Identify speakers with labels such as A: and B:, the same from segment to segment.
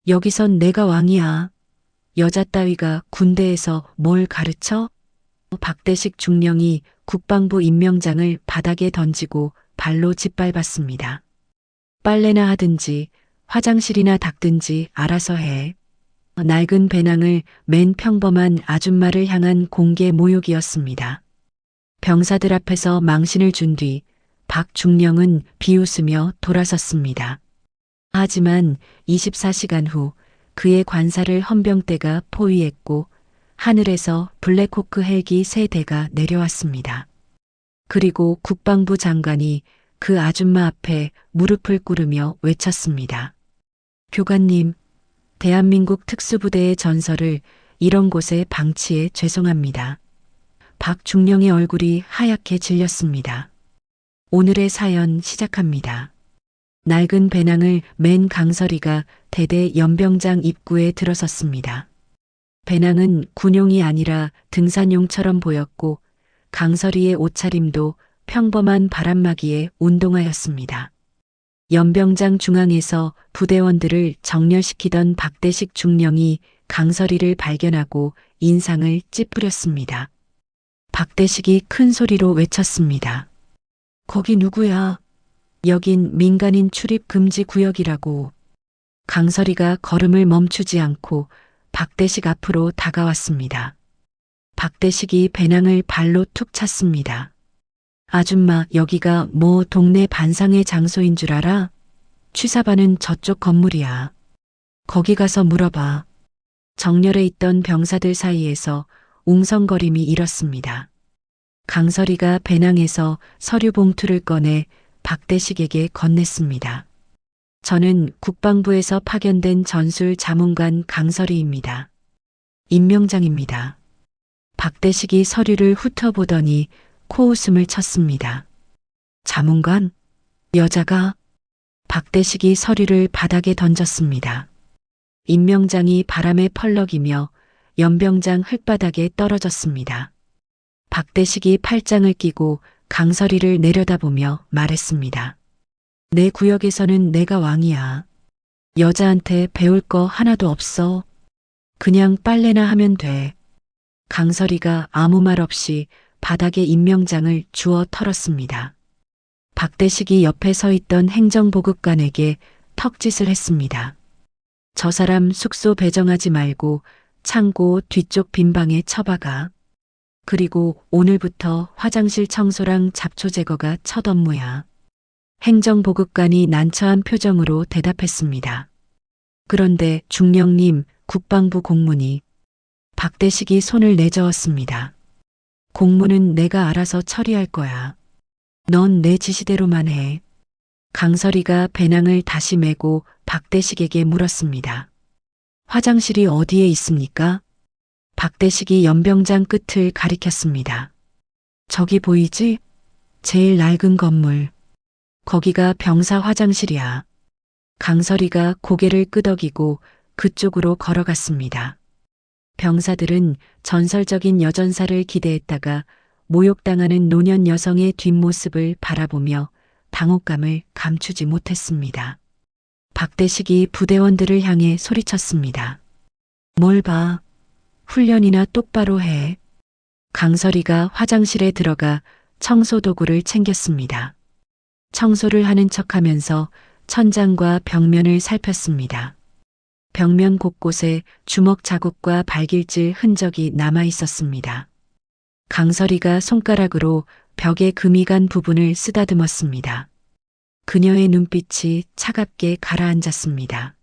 A: 여기선 내가 왕이야. 여자 따위가 군대에서 뭘 가르쳐? 박대식 중령이 국방부 임명장을 바닥에 던지고 발로 짓밟았습니다. 빨래나 하든지 화장실이나 닦든지 알아서 해. 낡은 배낭을 맨 평범한 아줌마를 향한 공개 모욕이었습니다. 병사들 앞에서 망신을 준 뒤 박 중령은 비웃으며 돌아섰습니다. 하지만 24시간 후 그의 관사를 헌병대가 포위했고 하늘에서 블랙호크 헬기 3대가 내려왔습니다. 그리고 국방부 장관이 그 아줌마 앞에 무릎을 꿇으며 외쳤습니다. 교관님, 대한민국 특수부대의 전설을 이런 곳에 방치해 죄송합니다. 박 중령의 얼굴이 하얗게 질렸습니다. 오늘의 사연 시작합니다. 낡은 배낭을 맨 강설이가 대대 연병장 입구에 들어섰습니다. 배낭은 군용이 아니라 등산용처럼 보였고 강설이의 옷차림도 평범한 바람막이의 운동화였습니다. 연병장 중앙에서 부대원들을 정렬시키던 박대식 중령이 강설이를 발견하고 인상을 찌푸렸습니다. 박대식이 큰 소리로 외쳤습니다. 거기 누구야? 여긴 민간인 출입 금지 구역이라고. 강설이가 걸음을 멈추지 않고 박대식 앞으로 다가왔습니다. 박대식이 배낭을 발로 툭 찼습니다. 아줌마, 여기가 뭐 동네 반상회 장소인 줄 알아? 취사반은 저쪽 건물이야. 거기 가서 물어봐. 정렬에 있던 병사들 사이에서 웅성거림이 일었습니다. 강설이가 배낭에서 서류 봉투를 꺼내 박대식에게 건넸습니다. 저는 국방부에서 파견된 전술 자문관 강설이입니다. 임명장입니다. 박대식이 서류를 훑어보더니 코웃음을 쳤습니다. 자문관? 여자가? 박대식이 서류를 바닥에 던졌습니다. 임명장이 바람에 펄럭이며 연병장 흙바닥에 떨어졌습니다. 박대식이 팔짱을 끼고 강설이를 내려다보며 말했습니다. 내 구역에서는 내가 왕이야. 여자한테 배울 거 하나도 없어. 그냥 빨래나 하면 돼. 강설이가 아무 말 없이 바닥에 임명장을 주워 털었습니다. 박대식이 옆에 서 있던 행정보급관에게 턱짓을 했습니다. 저 사람 숙소 배정하지 말고 창고 뒤쪽 빈방에 처박아. 그리고 오늘부터 화장실 청소랑 잡초 제거가 첫 업무야. 행정보급관이 난처한 표정으로 대답했습니다. 그런데 중령님, 국방부 공문이. 박대식이 손을 내저었습니다. 공문은 내가 알아서 처리할 거야. 넌 내 지시대로만 해. 강설이가 배낭을 다시 메고 박대식에게 물었습니다. 화장실이 어디에 있습니까? 박대식이 연병장 끝을 가리켰습니다. 저기 보이지? 제일 낡은 건물. 거기가 병사 화장실이야. 강설이가 고개를 끄덕이고 그쪽으로 걸어갔습니다. 병사들은 전설적인 여전사를 기대했다가 모욕당하는 노년 여성의 뒷모습을 바라보며 당혹감을 감추지 못했습니다. 박대식이 부대원들을 향해 소리쳤습니다. 뭘 봐. 훈련이나 똑바로 해. 강설이가 화장실에 들어가 청소도구를 챙겼습니다. 청소를 하는 척하면서 천장과 벽면을 살폈습니다. 벽면 곳곳에 주먹 자국과 발길질 흔적이 남아 있었습니다. 강설이가 손가락으로 벽에 금이 간 부분을 쓰다듬었습니다. 그녀의 눈빛이 차갑게 가라앉았습니다.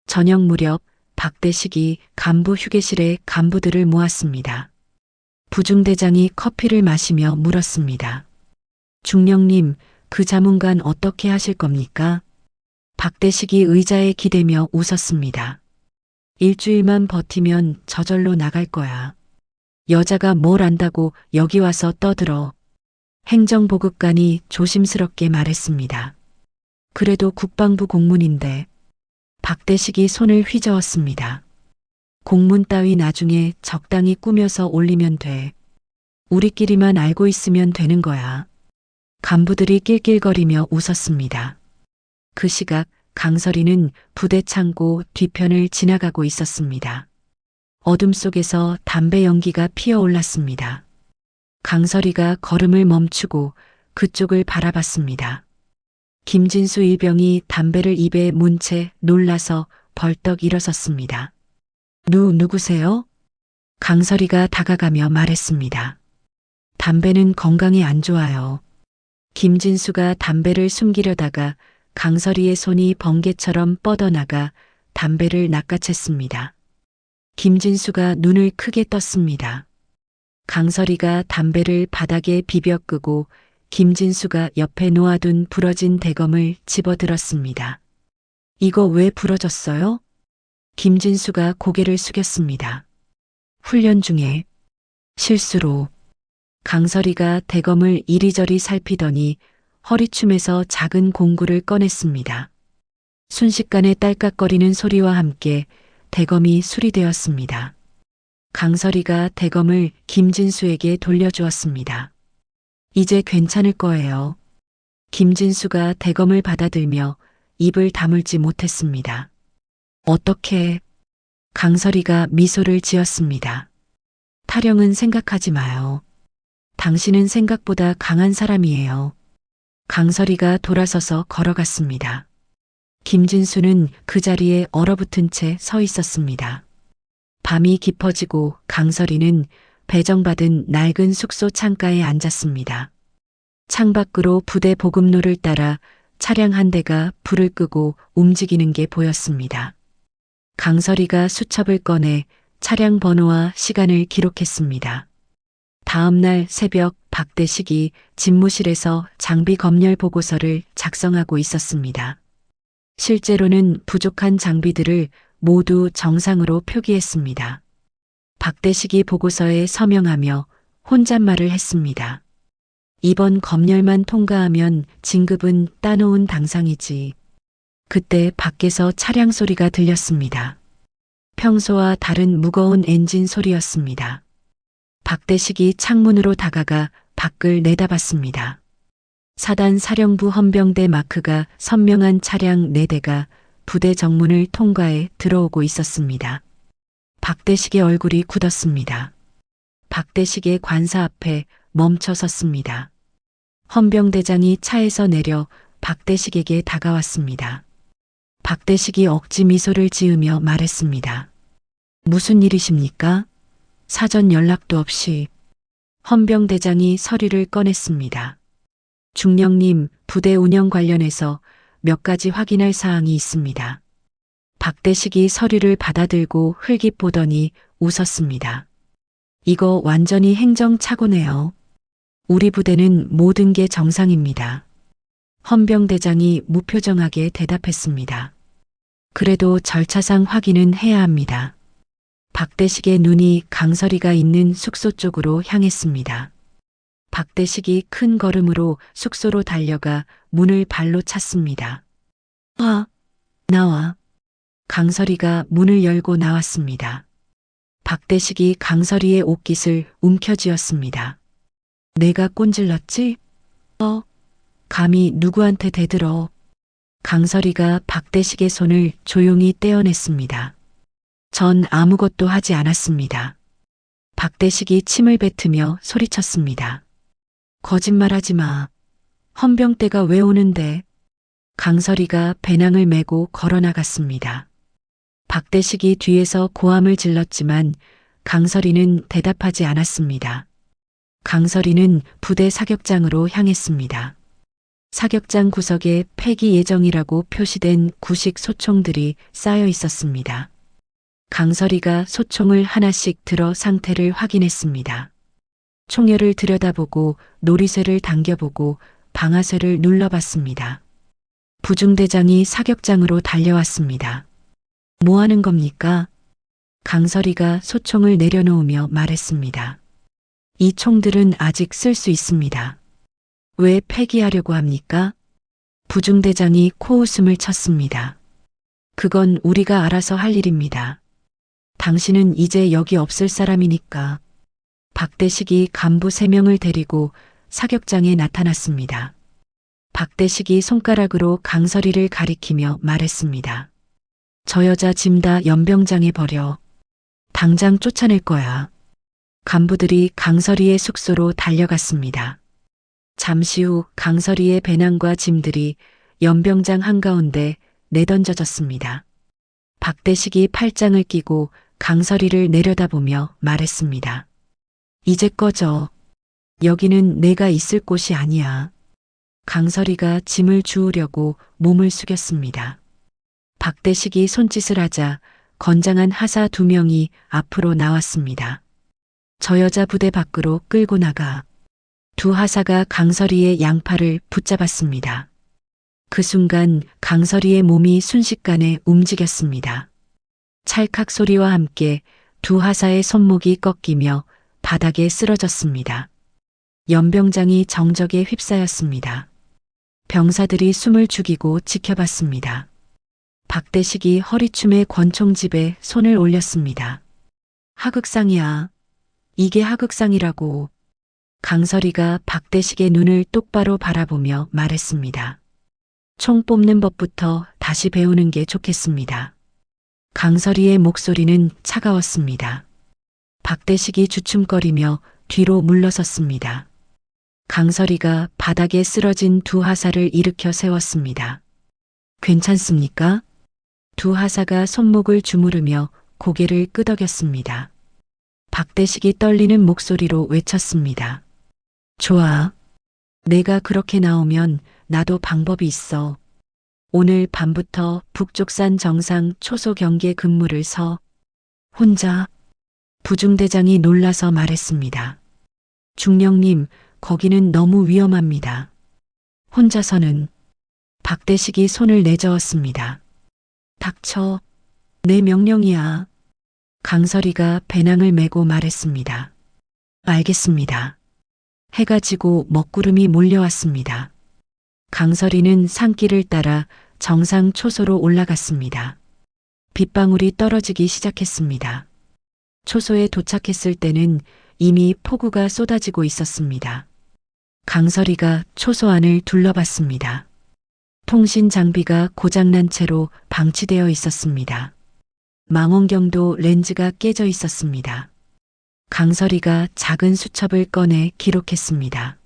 A: 저녁 무렵 박대식이 간부 휴게실에 간부들을 모았습니다. 부중대장이 커피를 마시며 물었습니다. 중령님, 그 자문관 어떻게 하실 겁니까? 박대식이 의자에 기대며 웃었습니다. 일주일만 버티면 저절로 나갈 거야. 여자가 뭘 안다고 여기 와서 떠들어. 행정보급관이 조심스럽게 말했습니다. 그래도 국방부 공문인데. 박대식이 손을 휘저었습니다. 공문 따위 나중에 적당히 꾸며서 올리면 돼. 우리끼리만 알고 있으면 되는 거야. 간부들이 낄낄거리며 웃었습니다. 그 시각 강설이는 부대 창고 뒤편을 지나가고 있었습니다. 어둠 속에서 담배 연기가 피어올랐습니다. 강설이가 걸음을 멈추고 그쪽을 바라봤습니다. 김진수 일병이 담배를 입에 문 채 놀라서 벌떡 일어섰습니다. 누구세요? 강설이가 다가가며 말했습니다. 담배는 건강에 안 좋아요. 김진수가 담배를 숨기려다가 강설이의 손이 번개처럼 뻗어나가 담배를 낚아챘습니다. 김진수가 눈을 크게 떴습니다. 강설이가 담배를 바닥에 비벼 끄고 김진수가 옆에 놓아둔 부러진 대검을 집어들었습니다. 이거 왜 부러졌어요? 김진수가 고개를 숙였습니다. 훈련 중에 실수로. 강설이가 대검을 이리저리 살피더니 허리춤에서 작은 공구를 꺼냈습니다. 순식간에 딸깍거리는 소리와 함께 대검이 수리되었습니다. 강설이가 대검을 김진수에게 돌려주었습니다. 이제 괜찮을 거예요. 김진수가 대검을 받아들며 입을 다물지 못했습니다. 어떻게? 강설이가 미소를 지었습니다. 타령은 생각하지 마요. 당신은 생각보다 강한 사람이에요. 강설이가 돌아서서 걸어갔습니다. 김진수는 그 자리에 얼어붙은 채 서 있었습니다. 밤이 깊어지고 강설이는 배정받은 낡은 숙소 창가에 앉았습니다. 창밖으로 부대 보급로를 따라 차량 한 대가 불을 끄고 움직이는 게 보였습니다. 강설이가 수첩을 꺼내 차량 번호와 시간을 기록했습니다. 다음 날 새벽 박대식이 집무실에서 장비 검열 보고서를 작성하고 있었습니다. 실제로는 부족한 장비들을 모두 정상으로 표기했습니다. 박대식이 보고서에 서명하며 혼잣말을 했습니다. 이번 검열만 통과하면 진급은 따놓은 당상이지. 그때 밖에서 차량 소리가 들렸습니다. 평소와 다른 무거운 엔진 소리였습니다. 박대식이 창문으로 다가가 밖을 내다봤습니다. 사단 사령부 헌병대 마크가 선명한 차량 4대가 부대 정문을 통과해 들어오고 있었습니다. 박대식의 얼굴이 굳었습니다. 박대식의 관사 앞에 멈춰 섰습니다. 헌병대장이 차에서 내려 박대식에게 다가왔습니다. 박대식이 억지 미소를 지으며 말했습니다. 무슨 일이십니까? 사전 연락도 없이. 헌병대장이 서류를 꺼냈습니다. 중령님, 부대 운영 관련해서 몇 가지 확인할 사항이 있습니다. 박대식이 서류를 받아들고 흘깃 보더니 웃었습니다. 이거 완전히 행정착오네요. 우리 부대는 모든 게 정상입니다. 헌병대장이 무표정하게 대답했습니다. 그래도 절차상 확인은 해야 합니다. 박대식의 눈이 강설이가 있는 숙소 쪽으로 향했습니다. 박대식이 큰 걸음으로 숙소로 달려가 문을 발로 찼습니다. 나와. 강설이가 문을 열고 나왔습니다. 박대식이 강설이의 옷깃을 움켜쥐었습니다. 내가 꼰질렀지? 감히 누구한테 대들어. 강설이가 박대식의 손을 조용히 떼어냈습니다. 전 아무것도 하지 않았습니다. 박대식이 침을 뱉으며 소리쳤습니다. 거짓말하지 마. 헌병대가 왜 오는데? 강설이가 배낭을 메고 걸어나갔습니다. 박대식이 뒤에서 고함을 질렀지만 강설이는 대답하지 않았습니다. 강설이는 부대 사격장으로 향했습니다. 사격장 구석에 폐기 예정이라고 표시된 구식 소총들이 쌓여 있었습니다. 강설이가 소총을 하나씩 들어 상태를 확인했습니다. 총열을 들여다보고 놀이쇠를 당겨보고 방아쇠를 눌러봤습니다. 부중대장이 사격장으로 달려왔습니다. 뭐 하는 겁니까? 강설이가 소총을 내려놓으며 말했습니다. 이 총들은 아직 쓸 수 있습니다. 왜 폐기하려고 합니까? 부중대장이 코웃음을 쳤습니다. 그건 우리가 알아서 할 일입니다. 당신은 이제 여기 없을 사람이니까. 박대식이 간부 3명을 데리고 사격장에 나타났습니다. 박대식이 손가락으로 강설이를 가리키며 말했습니다. 저 여자 짐 다 연병장에 버려. 당장 쫓아낼 거야. 간부들이 강설이의 숙소로 달려갔습니다. 잠시 후 강설이의 배낭과 짐들이 연병장 한가운데 내던져졌습니다. 박대식이 팔짱을 끼고 강설이를 내려다보며 말했습니다. 이제 꺼져. 여기는 내가 있을 곳이 아니야. 강설이가 짐을 주우려고 몸을 숙였습니다. 박대식이 손짓을 하자 건장한 하사 2명이 앞으로 나왔습니다. 저 여자 부대 밖으로 끌고 나가. 두 하사가 강설이의 양팔을 붙잡았습니다. 그 순간 강설이의 몸이 순식간에 움직였습니다. 찰칵 소리와 함께 두 하사의 손목이 꺾이며 바닥에 쓰러졌습니다. 연병장이 정적에 휩싸였습니다. 병사들이 숨을 죽이고 지켜봤습니다. 박대식이 허리춤에 권총집에 손을 올렸습니다. 하극상이야. 이게 하극상이라고. 강설이가 박대식의 눈을 똑바로 바라보며 말했습니다. 총 뽑는 법부터 다시 배우는 게 좋겠습니다. 강설이의 목소리는 차가웠습니다. 박대식이 주춤거리며 뒤로 물러섰습니다. 강설이가 바닥에 쓰러진 두 하사를 일으켜 세웠습니다. 괜찮습니까? 두 하사가 손목을 주무르며 고개를 끄덕였습니다. 박대식이 떨리는 목소리로 외쳤습니다. 좋아. 내가 그렇게 나오면 나도 방법이 있어. 오늘 밤부터 북쪽산 정상 초소 경계 근무를 서. 혼자. 부중대장이 놀라서 말했습니다. 중령님, 거기는 너무 위험합니다. 혼자서는. 박대식이 손을 내저었습니다. 닥쳐. 내 명령이야. 강설이가 배낭을 메고 말했습니다. 알겠습니다. 해가 지고 먹구름이 몰려왔습니다. 강설이는 산길을 따라 정상 초소로 올라갔습니다. 빗방울이 떨어지기 시작했습니다. 초소에 도착했을 때는 이미 폭우가 쏟아지고 있었습니다. 강설이가 초소 안을 둘러봤습니다. 통신 장비가 고장난 채로 방치되어 있었습니다. 망원경도 렌즈가 깨져 있었습니다. 강설이가 작은 수첩을 꺼내 기록했습니다.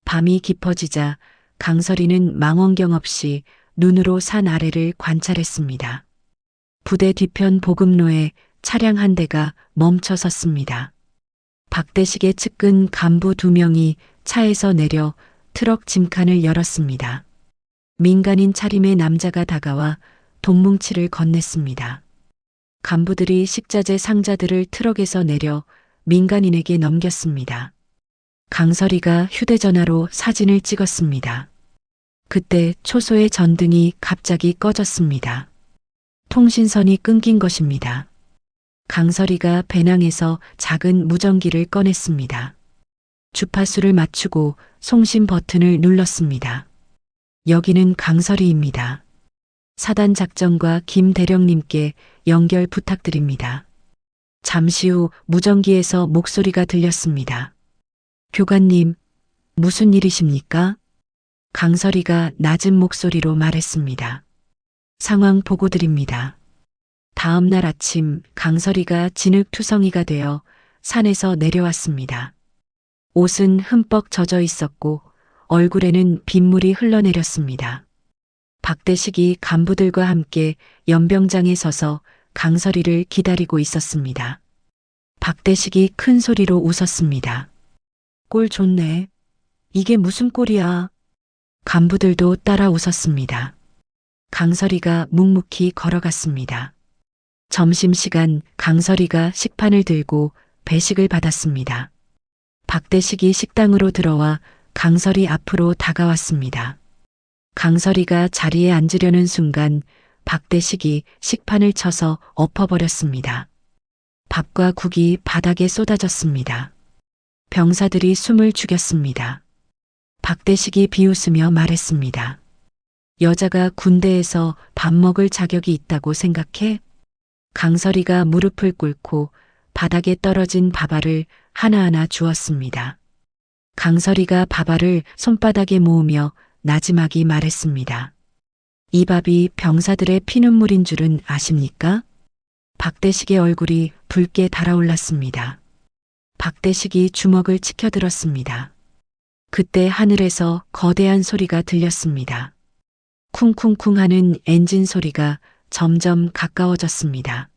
A: 밤이 깊어지자 강설이는 망원경 없이 눈으로 산 아래를 관찰했습니다. 부대 뒤편 보급로에 차량 한 대가 멈춰 섰습니다. 박대식의 측근 간부 2명이 차에서 내려 트럭 짐칸을 열었습니다. 민간인 차림의 남자가 다가와 돈뭉치를 건넸습니다. 간부들이 식자재 상자들을 트럭에서 내려 민간인에게 넘겼습니다. 강설이가 휴대전화로 사진을 찍었습니다. 그때 초소의 전등이 갑자기 꺼졌습니다. 통신선이 끊긴 것입니다. 강설이가 배낭에서 작은 무전기를 꺼냈습니다. 주파수를 맞추고 송신 버튼을 눌렀습니다. 여기는 강설이입니다. 사단 작전과 김 대령님께 연결 부탁드립니다. 잠시 후 무전기에서 목소리가 들렸습니다. 교관님, 무슨 일이십니까? 강설이가 낮은 목소리로 말했습니다. 상황 보고 드립니다. 다음 날 아침 강설이가 진흙투성이가 되어 산에서 내려왔습니다. 옷은 흠뻑 젖어 있었고 얼굴에는 빗물이 흘러내렸습니다. 박대식이 간부들과 함께 연병장에 서서 강설이를 기다리고 있었습니다. 박대식이 큰 소리로 웃었습니다. 꼴 좋네. 이게 무슨 꼴이야. 간부들도 따라 웃었습니다. 강설이가 묵묵히 걸어갔습니다. 점심시간 강설이가 식판을 들고 배식을 받았습니다. 박대식이 식당으로 들어와 강설이 앞으로 다가왔습니다. 강설이가 자리에 앉으려는 순간 박대식이 식판을 쳐서 엎어버렸습니다. 밥과 국이 바닥에 쏟아졌습니다. 병사들이 숨을 죽였습니다. 박대식이 비웃으며 말했습니다. 여자가 군대에서 밥 먹을 자격이 있다고 생각해? 강설이가 무릎을 꿇고 바닥에 떨어진 밥알을 하나하나 주었습니다. 강설이가 밥알을 손바닥에 모으며 나지막이 말했습니다. 이 밥이 병사들의 피눈물인 줄은 아십니까? 박대식의 얼굴이 붉게 달아올랐습니다. 박대식이 주먹을 치켜들었습니다. 그때 하늘에서 거대한 소리가 들렸습니다. 쿵쿵쿵 하는 엔진 소리가 점점 가까워졌습니다.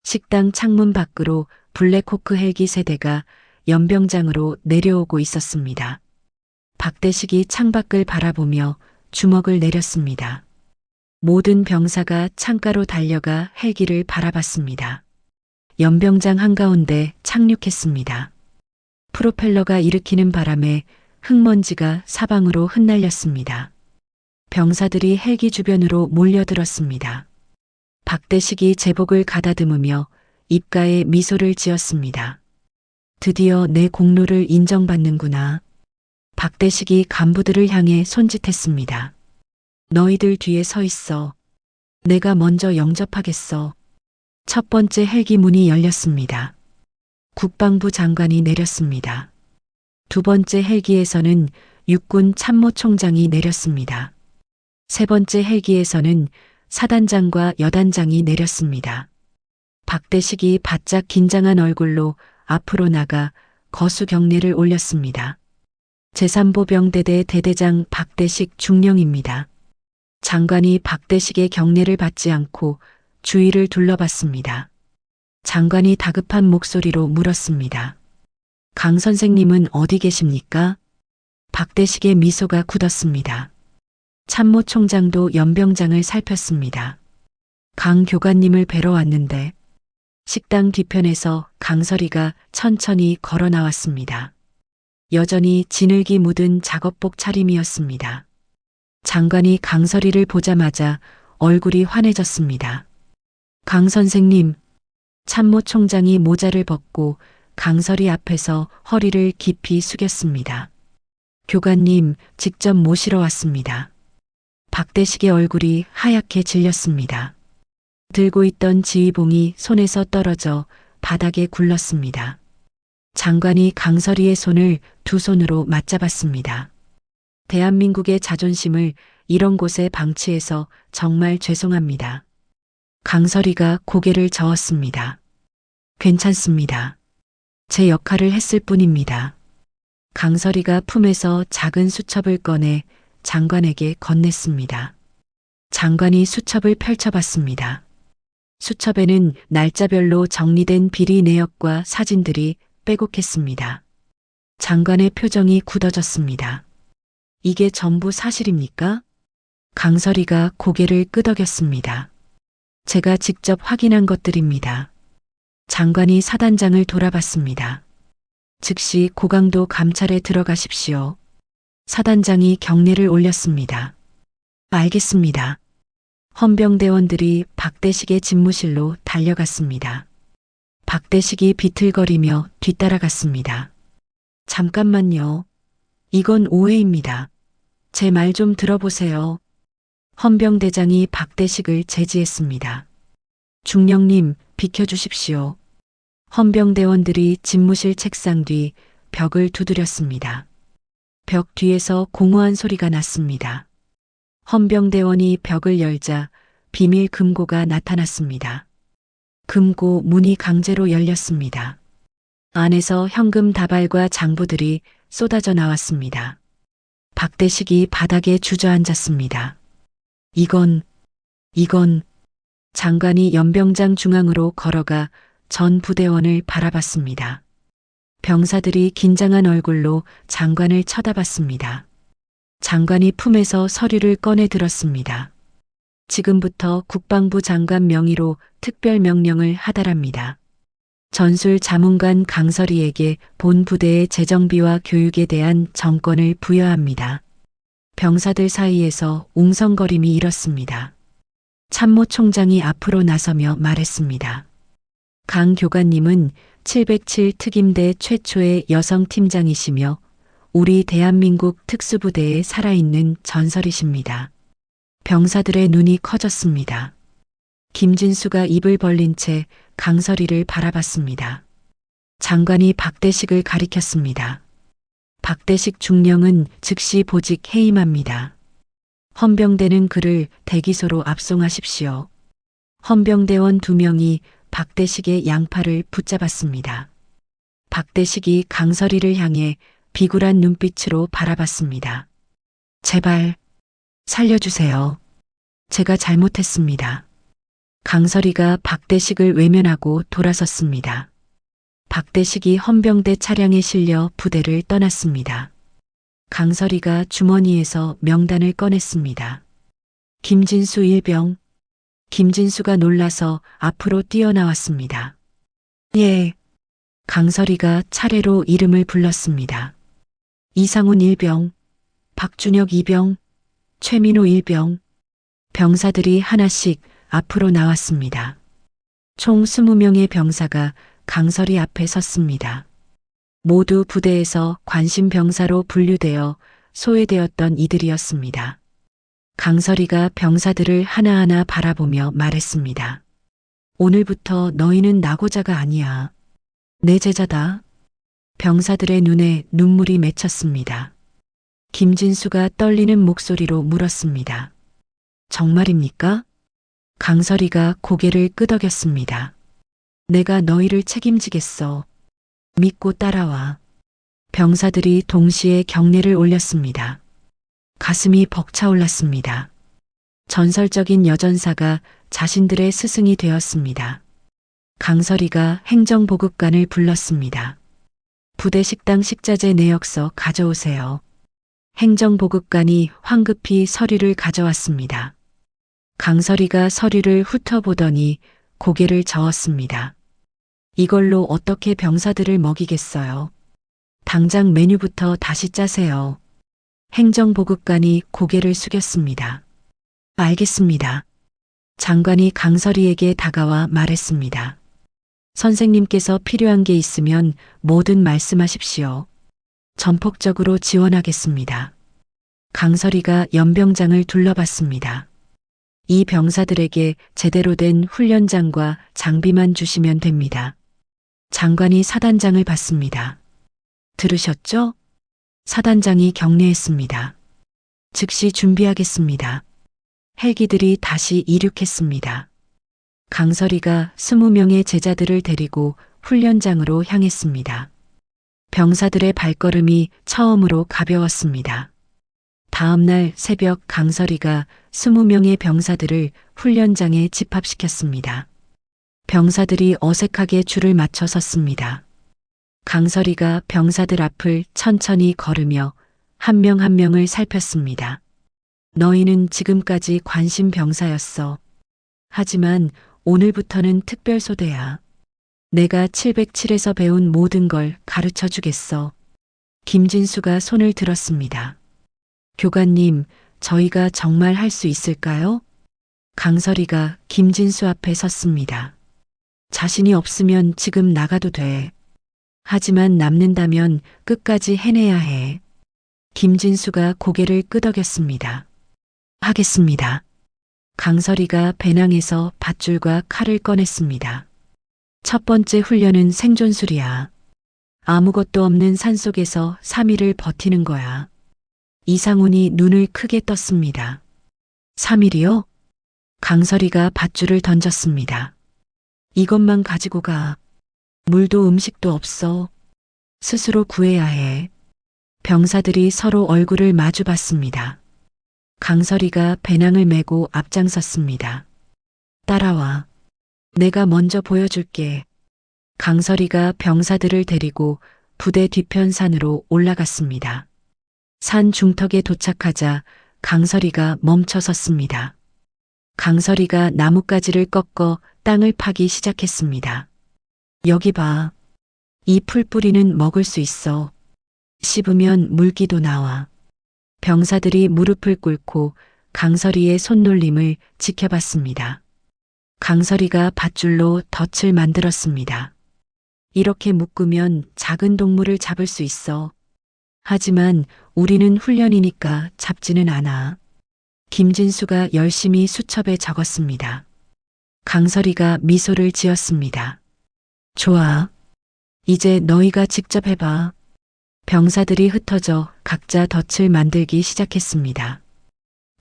A: 식당 창문 밖으로 블랙호크 헬기 세대가 연병장으로 내려오고 있었습니다. 박대식이 창밖을 바라보며 주먹을 내렸습니다. 모든 병사가 창가로 달려가 헬기를 바라봤습니다. 연병장 한가운데 착륙했습니다. 프로펠러가 일으키는 바람에 흙먼지가 사방으로 흩날렸습니다. 병사들이 헬기 주변으로 몰려들었습니다. 박대식이 제복을 가다듬으며 입가에 미소를 지었습니다. 드디어 내 공로를 인정받는구나. 박대식이 간부들을 향해 손짓했습니다. 너희들 뒤에 서 있어. 내가 먼저 영접하겠어. 첫 번째 헬기 문이 열렸습니다. 국방부 장관이 내렸습니다. 두 번째 헬기에서는 육군 참모총장이 내렸습니다. 세 번째 헬기에서는 사단장과 여단장이 내렸습니다. 박대식이 바짝 긴장한 얼굴로 앞으로 나가 거수 경례를 올렸습니다. 제3보병대대 대대장 박대식 중령입니다. 장관이 박대식의 경례를 받지 않고 주위를 둘러봤습니다. 장관이 다급한 목소리로 물었습니다. 강 선생님은 어디 계십니까? 박대식의 미소가 굳었습니다. 참모총장도 연병장을 살폈습니다. 강 교관님을 뵈러 왔는데 식당 뒤편에서 강설이가 천천히 걸어 나왔습니다. 여전히 진흙이 묻은 작업복 차림이었습니다. 장관이 강설이를 보자마자 얼굴이 환해졌습니다. 강 선생님, 참모총장이 모자를 벗고 강설이 앞에서 허리를 깊이 숙였습니다. 교관님, 직접 모시러 왔습니다. 박대식의 얼굴이 하얗게 질렸습니다. 들고 있던 지휘봉이 손에서 떨어져 바닥에 굴렀습니다. 장관이 강설이의 손을 두 손으로 맞잡았습니다. 대한민국의 자존심을 이런 곳에 방치해서 정말 죄송합니다. 강설이가 고개를 저었습니다. 괜찮습니다. 제 역할을 했을 뿐입니다. 강설이가 품에서 작은 수첩을 꺼내 장관에게 건넸습니다. 장관이 수첩을 펼쳐봤습니다. 수첩에는 날짜별로 정리된 비리 내역과 사진들이 빼곡했습니다. 장관의 표정이 굳어졌습니다. 이게 전부 사실입니까? 강설이가 고개를 끄덕였습니다. 제가 직접 확인한 것들입니다. 장관이 사단장을 돌아봤습니다. 즉시 고강도 감찰에 들어가십시오. 사단장이 경례를 올렸습니다. 알겠습니다. 헌병대원들이 박대식의 집무실로 달려갔습니다. 박대식이 비틀거리며 뒤따라갔습니다. 잠깐만요. 이건 오해입니다. 제 말 좀 들어보세요. 헌병대장이 박대식을 제지했습니다. 중령님, 비켜주십시오. 헌병대원들이 집무실 책상 뒤 벽을 두드렸습니다. 벽 뒤에서 공허한 소리가 났습니다. 헌병대원이 벽을 열자 비밀 금고가 나타났습니다. 금고 문이 강제로 열렸습니다. 안에서 현금 다발과 장부들이 쏟아져 나왔습니다. 박대식이 바닥에 주저앉았습니다. 이건 장관이 연병장 중앙으로 걸어가 전 부대원을 바라봤습니다. 병사들이 긴장한 얼굴로 장관을 쳐다봤습니다. 장관이 품에서 서류를 꺼내 들었습니다. 지금부터 국방부 장관 명의로 특별명령을 하달합니다. 전술 자문관 강설이에게 본 부대의 재정비와 교육에 대한 정권을 부여합니다. 병사들 사이에서 웅성거림이 일었습니다. 참모총장이 앞으로 나서며 말했습니다. 강 교관님은 707 특임대 최초의 여성 팀장이시며 우리 대한민국 특수부대에 살아있는 전설이십니다. 병사들의 눈이 커졌습니다. 김진수가 입을 벌린 채 강설이를 바라봤습니다. 장관이 박대식을 가리켰습니다. 박대식 중령은 즉시 보직 해임합니다. 헌병대는 그를 대기소로 압송하십시오. 헌병대원 2명이 박대식의 양팔을 붙잡았습니다. 박대식이 강설이를 향해 비굴한 눈빛으로 바라봤습니다. 제발 살려주세요. 제가 잘못했습니다. 강설이가 박대식을 외면하고 돌아섰습니다. 박대식이 헌병대 차량에 실려 부대를 떠났습니다. 강설이가 주머니에서 명단을 꺼냈습니다. 김진수 일병. 김진수가 놀라서 앞으로 뛰어나왔습니다. 예. 강설이가 차례로 이름을 불렀습니다. 이상훈 일병, 박준혁 이병, 최민호 일병. 병사들이 하나씩 앞으로 나왔습니다. 총 20명의 병사가 강설이 앞에 섰습니다. 모두 부대에서 관심병사로 분류되어 소외되었던 이들이었습니다. 강설이가 병사들을 하나하나 바라보며 말했습니다. 오늘부터 너희는 나고자가 아니야. 내 제자다. 병사들의 눈에 눈물이 맺혔습니다. 김진수가 떨리는 목소리로 물었습니다. 정말입니까? 강설이가 고개를 끄덕였습니다. 내가 너희를 책임지겠어. 믿고 따라와. 병사들이 동시에 경례를 올렸습니다. 가슴이 벅차올랐습니다. 전설적인 여전사가 자신들의 스승이 되었습니다. 강설이가 행정보급관을 불렀습니다. 부대 식당 식자재 내역서 가져오세요. 행정보급관이 황급히 서류를 가져왔습니다. 강설이가 서류를 훑어보더니 고개를 저었습니다. 이걸로 어떻게 병사들을 먹이겠어요? 당장 메뉴부터 다시 짜세요. 행정보급관이 고개를 숙였습니다. 알겠습니다. 장관이 강설이에게 다가와 말했습니다. 선생님께서 필요한 게 있으면 뭐든 말씀하십시오. 전폭적으로 지원하겠습니다. 강설이가 연병장을 둘러봤습니다. 이 병사들에게 제대로 된 훈련장과 장비만 주시면 됩니다. 장관이 사단장을 받습니다. 들으셨죠? 사단장이 격려했습니다. 즉시 준비하겠습니다. 헬기들이 다시 이륙했습니다. 강설이가 20명의 제자들을 데리고 훈련장으로 향했습니다. 병사들의 발걸음이 처음으로 가벼웠습니다. 다음 날 새벽 강설이가 20명의 병사들을 훈련장에 집합시켰습니다. 병사들이 어색하게 줄을 맞춰 섰습니다. 강설이가 병사들 앞을 천천히 걸으며 한 명 한 명을 살폈습니다. 너희는 지금까지 관심 병사였어. 하지만 오늘부터는 특별소대야. 내가 707에서 배운 모든 걸 가르쳐 주겠어. 김진수가 손을 들었습니다. 교관님, 저희가 정말 할 수 있을까요? 강설이가 김진수 앞에 섰습니다. 자신이 없으면 지금 나가도 돼. 하지만 남는다면 끝까지 해내야 해. 김진수가 고개를 끄덕였습니다. 하겠습니다. 강설이가 배낭에서 밧줄과 칼을 꺼냈습니다. 첫 번째 훈련은 생존술이야. 아무것도 없는 산속에서 3일을 버티는 거야. 이상훈이 눈을 크게 떴습니다. 3일이요? 강설이가 밧줄을 던졌습니다. 이것만 가지고 가. 물도 음식도 없어. 스스로 구해야 해. 병사들이 서로 얼굴을 마주 봤습니다. 강설이가 배낭을 메고 앞장섰습니다. 따라와. 내가 먼저 보여줄게. 강설이가 병사들을 데리고 부대 뒤편 산으로 올라갔습니다. 산 중턱에 도착하자 강설이가 멈춰 섰습니다. 강설이가 나뭇가지를 꺾어 땅을 파기 시작했습니다. 여기 봐. 이 풀뿌리는 먹을 수 있어. 씹으면 물기도 나와. 병사들이 무릎을 꿇고 강설이의 손놀림을 지켜봤습니다. 강설이가 밧줄로 덫을 만들었습니다. 이렇게 묶으면 작은 동물을 잡을 수 있어. 하지만 우리는 훈련이니까 잡지는 않아. 김진수가 열심히 수첩에 적었습니다. 강설이가 미소를 지었습니다. 좋아. 이제 너희가 직접 해봐. 병사들이 흩어져 각자 덫을 만들기 시작했습니다.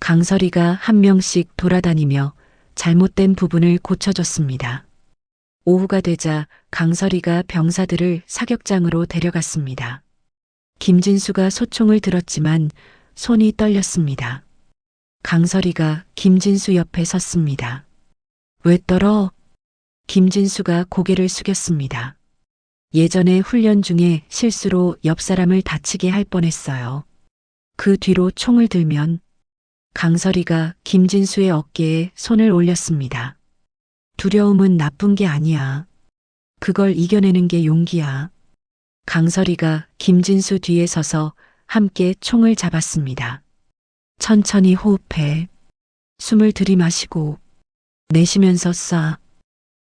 A: 강설이가 한 명씩 돌아다니며 잘못된 부분을 고쳐줬습니다. 오후가 되자 강설이가 병사들을 사격장으로 데려갔습니다. 김진수가 소총을 들었지만 손이 떨렸습니다. 강설이가 김진수 옆에 섰습니다. 왜 떨어? 김진수가 고개를 숙였습니다. 예전에 훈련 중에 실수로 옆 사람을 다치게 할 뻔했어요. 그 뒤로 총을 들면 강설이가 김진수의 어깨에 손을 올렸습니다. 두려움은 나쁜 게 아니야. 그걸 이겨내는 게 용기야. 강설이가 김진수 뒤에 서서 함께 총을 잡았습니다. 천천히 호흡해. 숨을 들이마시고 내쉬면서 쏴.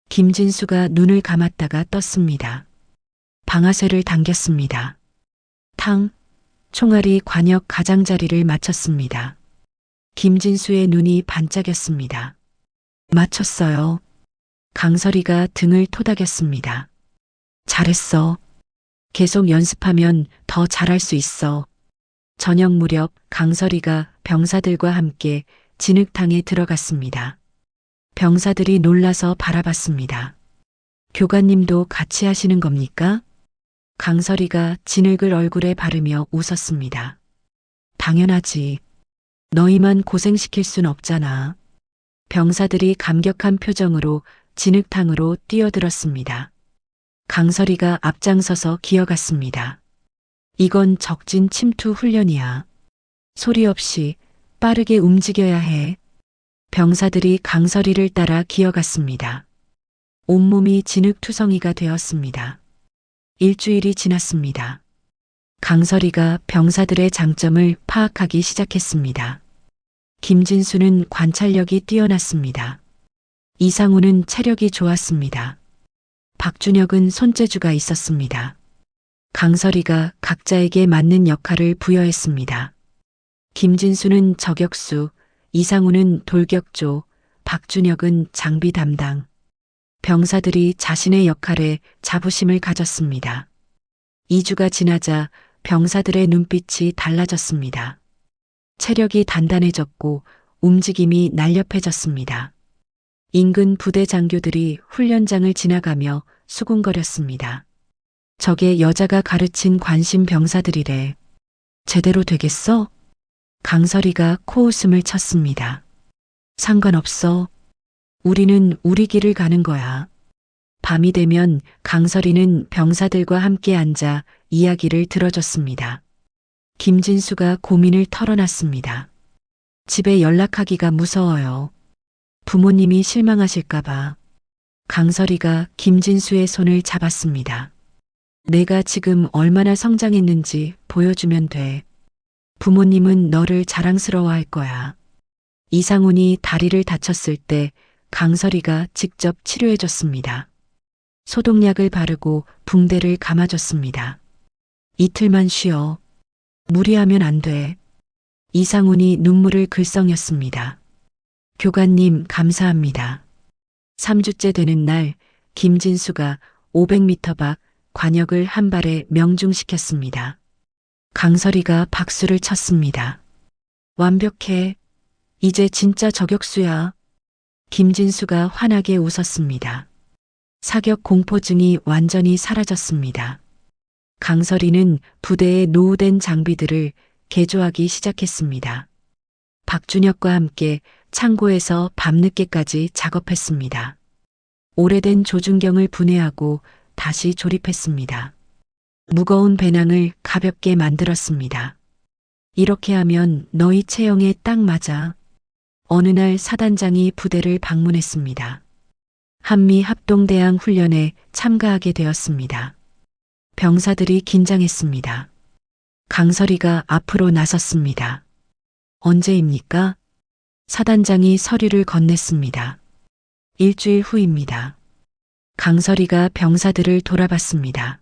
A: 김진수가 눈을 감았다가 떴습니다. 방아쇠를 당겼습니다. 탕! 총알이 관역 가장자리를 맞췄습니다. 김진수의 눈이 반짝였습니다. 맞췄어요. 강설이가 등을 토닥였습니다. 잘했어. 계속 연습하면 더 잘할 수 있어. 저녁 무렵 강설이가 병사들과 함께 진흙탕에 들어갔습니다. 병사들이 놀라서 바라봤습니다. 교관님도 같이 하시는 겁니까? 강설이가 진흙을 얼굴에 바르며 웃었습니다. 당연하지. 너희만 고생시킬 순 없잖아. 병사들이 감격한 표정으로 진흙탕으로 뛰어들었습니다. 강설이가 앞장서서 기어갔습니다. 이건 적진 침투 훈련이야. 소리 없이 빠르게 움직여야 해. 병사들이 강설이를 따라 기어갔습니다. 온몸이 진흙투성이가 되었습니다. 일주일이 지났습니다. 강설이가 병사들의 장점을 파악하기 시작했습니다. 김진수는 관찰력이 뛰어났습니다. 이상우는 체력이 좋았습니다. 박준혁은 손재주가 있었습니다. 강설이가 각자에게 맞는 역할을 부여했습니다. 김진수는 저격수, 이상우는 돌격조, 박준혁은 장비 담당. 병사들이 자신의 역할에 자부심을 가졌습니다. 2주가 지나자 병사들의 눈빛이 달라졌습니다. 체력이 단단해졌고 움직임이 날렵해졌습니다. 인근 부대 장교들이 훈련장을 지나가며 수군거렸습니다. 저게 여자가 가르친 관심 병사들이래. 제대로 되겠어? 강설이가 코웃음을 쳤습니다. 상관없어. 우리는 우리 길을 가는 거야. 밤이 되면 강설이는 병사들과 함께 앉아 이야기를 들어줬습니다. 김진수가 고민을 털어놨습니다. 집에 연락하기가 무서워요. 부모님이 실망하실까봐. 강설이가 김진수의 손을 잡았습니다. 내가 지금 얼마나 성장했는지 보여주면 돼. 부모님은 너를 자랑스러워할 거야. 이상훈이 다리를 다쳤을 때 강설이가 직접 치료해줬습니다. 소독약을 바르고 붕대를 감아줬습니다. 이틀만 쉬어. 무리하면 안 돼. 이상훈이 눈물을 글썽였습니다. 교관님 감사합니다. 3주째 되는 날 김진수가 500m 밖 관역을 한 발에 명중시켰습니다. 강설이가 박수를 쳤습니다. 완벽해. 이제 진짜 저격수야. 김진수가 환하게 웃었습니다. 사격 공포증이 완전히 사라졌습니다. 강설이는 부대의 노후된 장비들을 개조하기 시작했습니다. 박준혁과 함께 창고에서 밤늦게까지 작업했습니다. 오래된 조준경을 분해하고 다시 조립했습니다. 무거운 배낭을 가볍게 만들었습니다. 이렇게 하면 너희 체형에 딱 맞아. 어느 날 사단장이 부대를 방문했습니다. 한미 합동대항 훈련에 참가하게 되었습니다. 병사들이 긴장했습니다. 강설이가 앞으로 나섰습니다. 언제입니까? 사단장이 서류를 건넸습니다. 일주일 후입니다. 강설이가 병사들을 돌아봤습니다.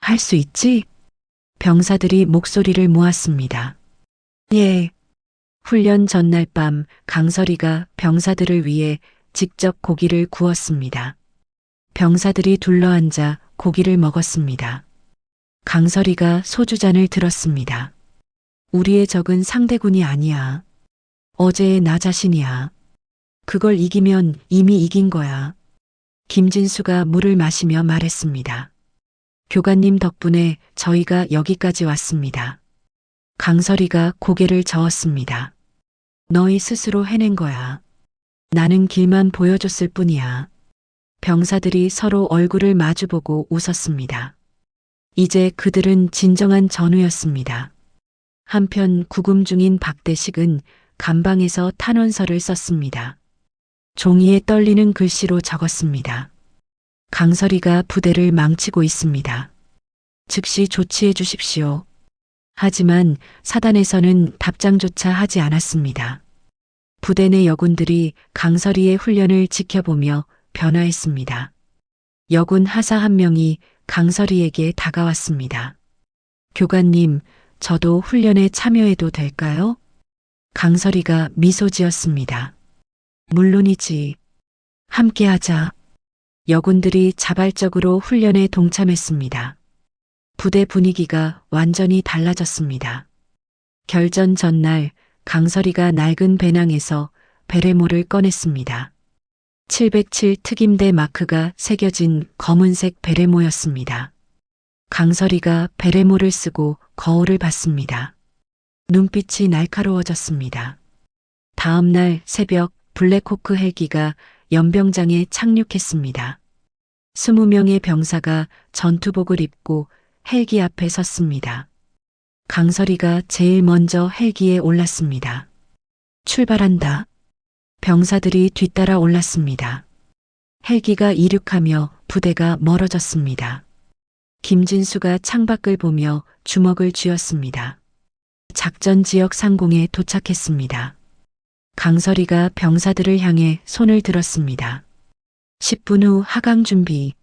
A: 할 수 있지? 병사들이 목소리를 모았습니다. 예. 훈련 전날 밤 강설이가 병사들을 위해 직접 고기를 구웠습니다. 병사들이 둘러앉아 고기를 먹었습니다. 강설이가 소주잔을 들었습니다. 우리의 적은 상대군이 아니야. 어제의 나 자신이야. 그걸 이기면 이미 이긴 거야. 김진수가 물을 마시며 말했습니다. 교관님 덕분에 저희가 여기까지 왔습니다. 강설이가 고개를 저었습니다. 너희 스스로 해낸 거야. 나는 길만 보여줬을 뿐이야. 병사들이 서로 얼굴을 마주보고 웃었습니다. 이제 그들은 진정한 전우였습니다. 한편 구금 중인 박대식은 감방에서 탄원서를 썼습니다. 종이에 떨리는 글씨로 적었습니다. 강설이가 부대를 망치고 있습니다. 즉시 조치해 주십시오. 하지만 사단에서는 답장조차 하지 않았습니다. 부대 내 여군들이 강설이의 훈련을 지켜보며 변화했습니다. 여군 하사 한 명이 강설이에게 다가왔습니다. 교관님, 저도 훈련에 참여해도 될까요? 강설이가 미소 지었습니다. 물론이지. 함께하자. 여군들이 자발적으로 훈련에 동참했습니다. 부대 분위기가 완전히 달라졌습니다. 결전 전날 강설이가 낡은 배낭에서 베레모를 꺼냈습니다. 707 특임대 마크가 새겨진 검은색 베레모였습니다. 강설이가 베레모를 쓰고 거울을 봤습니다. 눈빛이 날카로워졌습니다. 다음 날 새벽 블랙호크 헬기가 연병장에 착륙했습니다. 20명의 병사가 전투복을 입고 헬기 앞에 섰습니다. 강설이가 제일 먼저 헬기에 올랐습니다. 출발한다. 병사들이 뒤따라 올랐습니다. 헬기가 이륙하며 부대가 멀어졌습니다. 김진수가 창밖을 보며 주먹을 쥐었습니다. 작전 지역 상공에 도착했습니다. 강설이가 병사들을 향해 손을 들었습니다. 10분 후 하강 준비.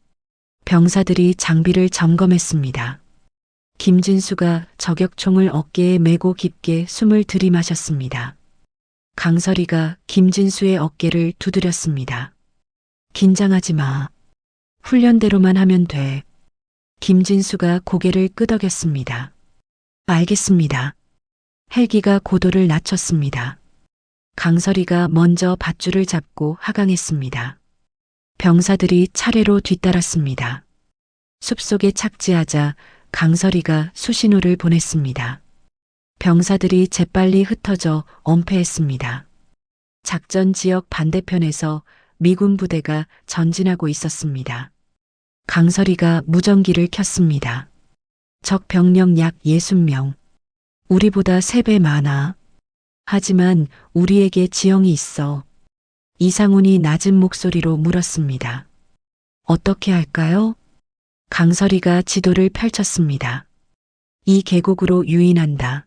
A: 병사들이 장비를 점검했습니다. 김진수가 저격총을 어깨에 메고 깊게 숨을 들이마셨습니다. 강설이가 김진수의 어깨를 두드렸습니다. 긴장하지 마. 훈련대로만 하면 돼. 김진수가 고개를 끄덕였습니다. 알겠습니다. 헬기가 고도를 낮췄습니다. 강설이가 먼저 밧줄을 잡고 하강했습니다. 병사들이 차례로 뒤따랐습니다. 숲속에 착지하자 강설이가 수신호를 보냈습니다. 병사들이 재빨리 흩어져 엄폐했습니다. 작전 지역 반대편에서 미군 부대가 전진하고 있었습니다. 강설이가 무전기를 켰습니다. 적 병력 약 60명. 우리보다 3배 많아. 하지만 우리에게 지형이 있어. 이상훈이 낮은 목소리로 물었습니다. 어떻게 할까요? 강설이가 지도를 펼쳤습니다. 이 계곡으로 유인한다.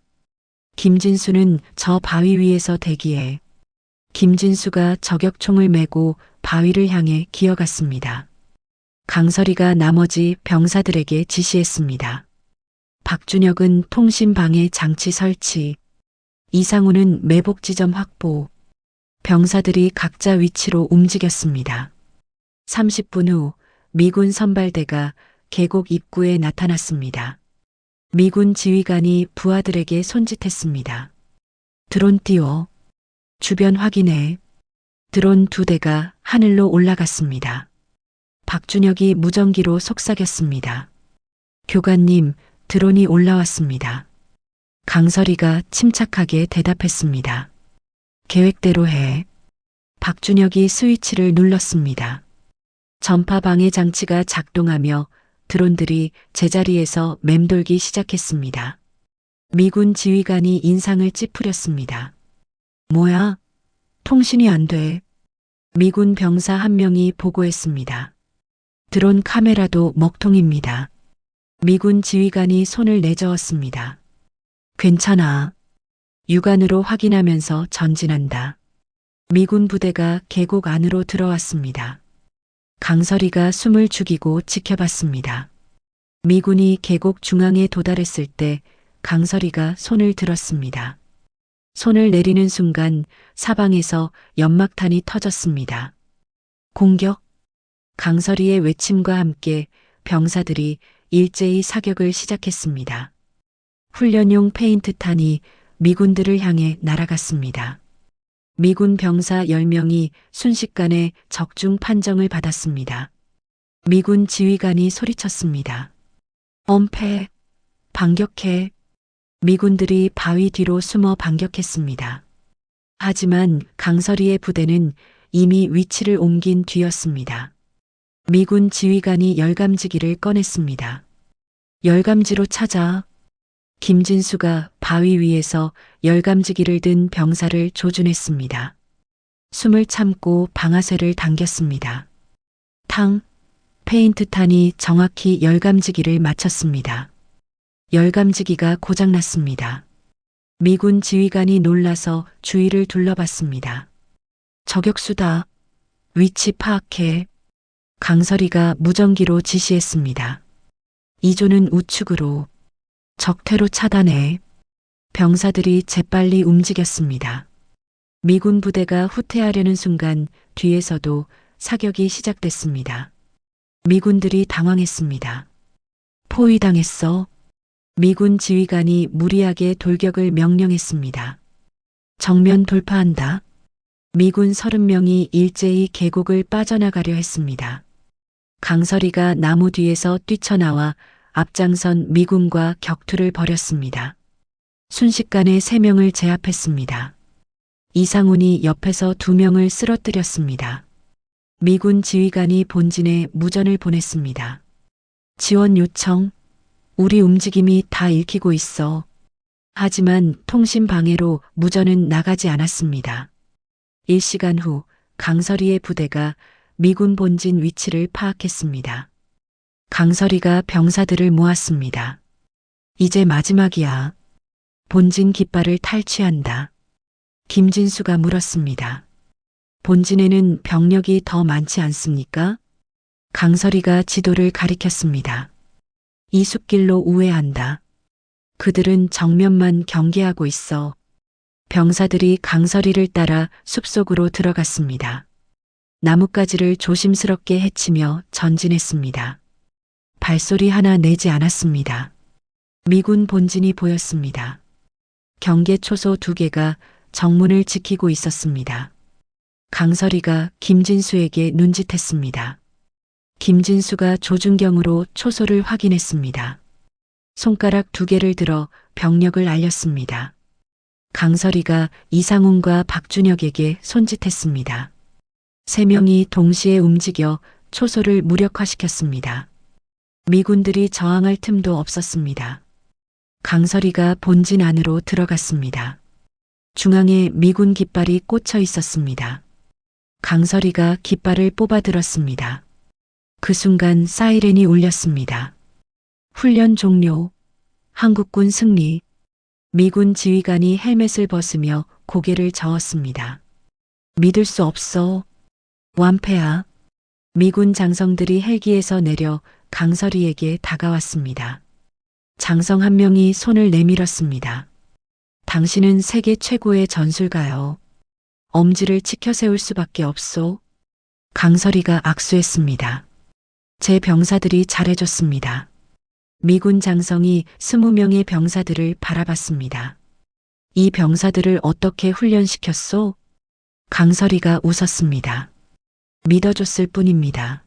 A: 김진수는 저 바위 위에서 대기해. 김진수가 저격총을 메고 바위를 향해 기어갔습니다. 강설이가 나머지 병사들에게 지시했습니다. 박준혁은 통신방해 장치 설치. 이상훈은 매복 지점 확보. 병사들이 각자 위치로 움직였습니다. 30분 후 미군 선발대가 계곡 입구에 나타났습니다. 미군 지휘관이 부하들에게 손짓했습니다. 드론 띄워. 주변 확인해. 드론 2대가 하늘로 올라갔습니다. 박준혁이 무전기로 속삭였습니다. 교관님, 드론이 올라왔습니다. 강설이가 침착하게 대답했습니다. 계획대로 해. 박준혁이 스위치를 눌렀습니다. 전파 방해 장치가 작동하며 드론들이 제자리에서 맴돌기 시작했습니다. 미군 지휘관이 인상을 찌푸렸습니다. 뭐야? 통신이 안 돼. 미군 병사 한 명이 보고했습니다. 드론 카메라도 먹통입니다. 미군 지휘관이 손을 내저었습니다. 괜찮아. 육안으로 확인하면서 전진한다. 미군 부대가 계곡 안으로 들어왔습니다. 강설이가 숨을 죽이고 지켜봤습니다. 미군이 계곡 중앙에 도달했을 때 강설이가 손을 들었습니다. 손을 내리는 순간 사방에서 연막탄이 터졌습니다. 공격! 강설이의 외침과 함께 병사들이 일제히 사격을 시작했습니다. 훈련용 페인트탄이 미군들을 향해 날아갔습니다. 미군 병사 10명이 순식간에 적중 판정을 받았습니다. 미군 지휘관이 소리쳤습니다. 엄폐, 반격해. 미군들이 바위 뒤로 숨어 반격했습니다. 하지만 강서리의 부대는 이미 위치를 옮긴 뒤였습니다. 미군 지휘관이 열감지기를 꺼냈습니다. 열감지로 찾아. 김진수가 바위 위에서 열감지기를 든 병사를 조준했습니다. 숨을 참고 방아쇠를 당겼습니다. 탕, 페인트탄이 정확히 열감지기를 맞췄습니다. 열감지기가 고장났습니다. 미군 지휘관이 놀라서 주위를 둘러봤습니다. 저격수다. 위치 파악해. 강서리가 무전기로 지시했습니다. 이조는 우측으로, 적퇴로 차단해. 병사들이 재빨리 움직였습니다. 미군 부대가 후퇴하려는 순간 뒤에서도 사격이 시작됐습니다. 미군들이 당황했습니다. 포위당했어. 미군 지휘관이 무리하게 돌격을 명령했습니다. 정면 돌파한다. 미군 30명이 일제히 계곡을 빠져나가려 했습니다. 강서리가 나무 뒤에서 뛰쳐나와 앞장선 미군과 격투를 벌였습니다. 순식간에 3명을 제압했습니다. 이상훈이 옆에서 2명을 쓰러뜨렸습니다. 미군 지휘관이 본진에 무전을 보냈습니다. 지원 요청. 우리 움직임이 다 읽히고 있어. 하지만 통신 방해로 무전은 나가지 않았습니다. 1시간 후 강서리의 부대가 미군 본진 위치를 파악했습니다. 강서리가 병사들을 모았습니다. 이제 마지막이야. 본진 깃발을 탈취한다. 김진수가 물었습니다. 본진에는 병력이 더 많지 않습니까? 강서리가 지도를 가리켰습니다. 이 숲길로 우회한다. 그들은 정면만 경계하고 있어. 병사들이 강서리를 따라 숲속으로 들어갔습니다. 나뭇가지를 조심스럽게 헤치며 전진했습니다. 발소리 하나 내지 않았습니다. 미군 본진이 보였습니다. 경계 초소 2개가 정문을 지키고 있었습니다. 강서리가 김진수에게 눈짓했습니다. 김진수가 조준경으로 초소를 확인했습니다. 손가락 2개를 들어 병력을 알렸습니다. 강서리가 이상훈과 박준혁에게 손짓했습니다. 3명이 동시에 움직여 초소를 무력화시켰습니다. 미군들이 저항할 틈도 없었습니다. 강서리가 본진 안으로 들어갔습니다. 중앙에 미군 깃발이 꽂혀 있었습니다. 강서리가 깃발을 뽑아들었습니다. 그 순간 사이렌이 울렸습니다. 훈련 종료. 한국군 승리. 미군 지휘관이 헬멧을 벗으며 고개를 저었습니다. 믿을 수 없어. 완패야. 미군 장성들이 헬기에서 내려 강서리에게 다가왔습니다. 장성 한 명이 손을 내밀었습니다. 당신은 세계 최고의 전술가요. 엄지를 치켜 세울 수밖에 없소. 강서리가 악수했습니다. 제 병사들이 잘해줬습니다. 미군 장성이 20명의 병사들을 바라봤습니다. 이 병사들을 어떻게 훈련시켰소? 강서리가 웃었습니다. 믿어줬을 뿐입니다.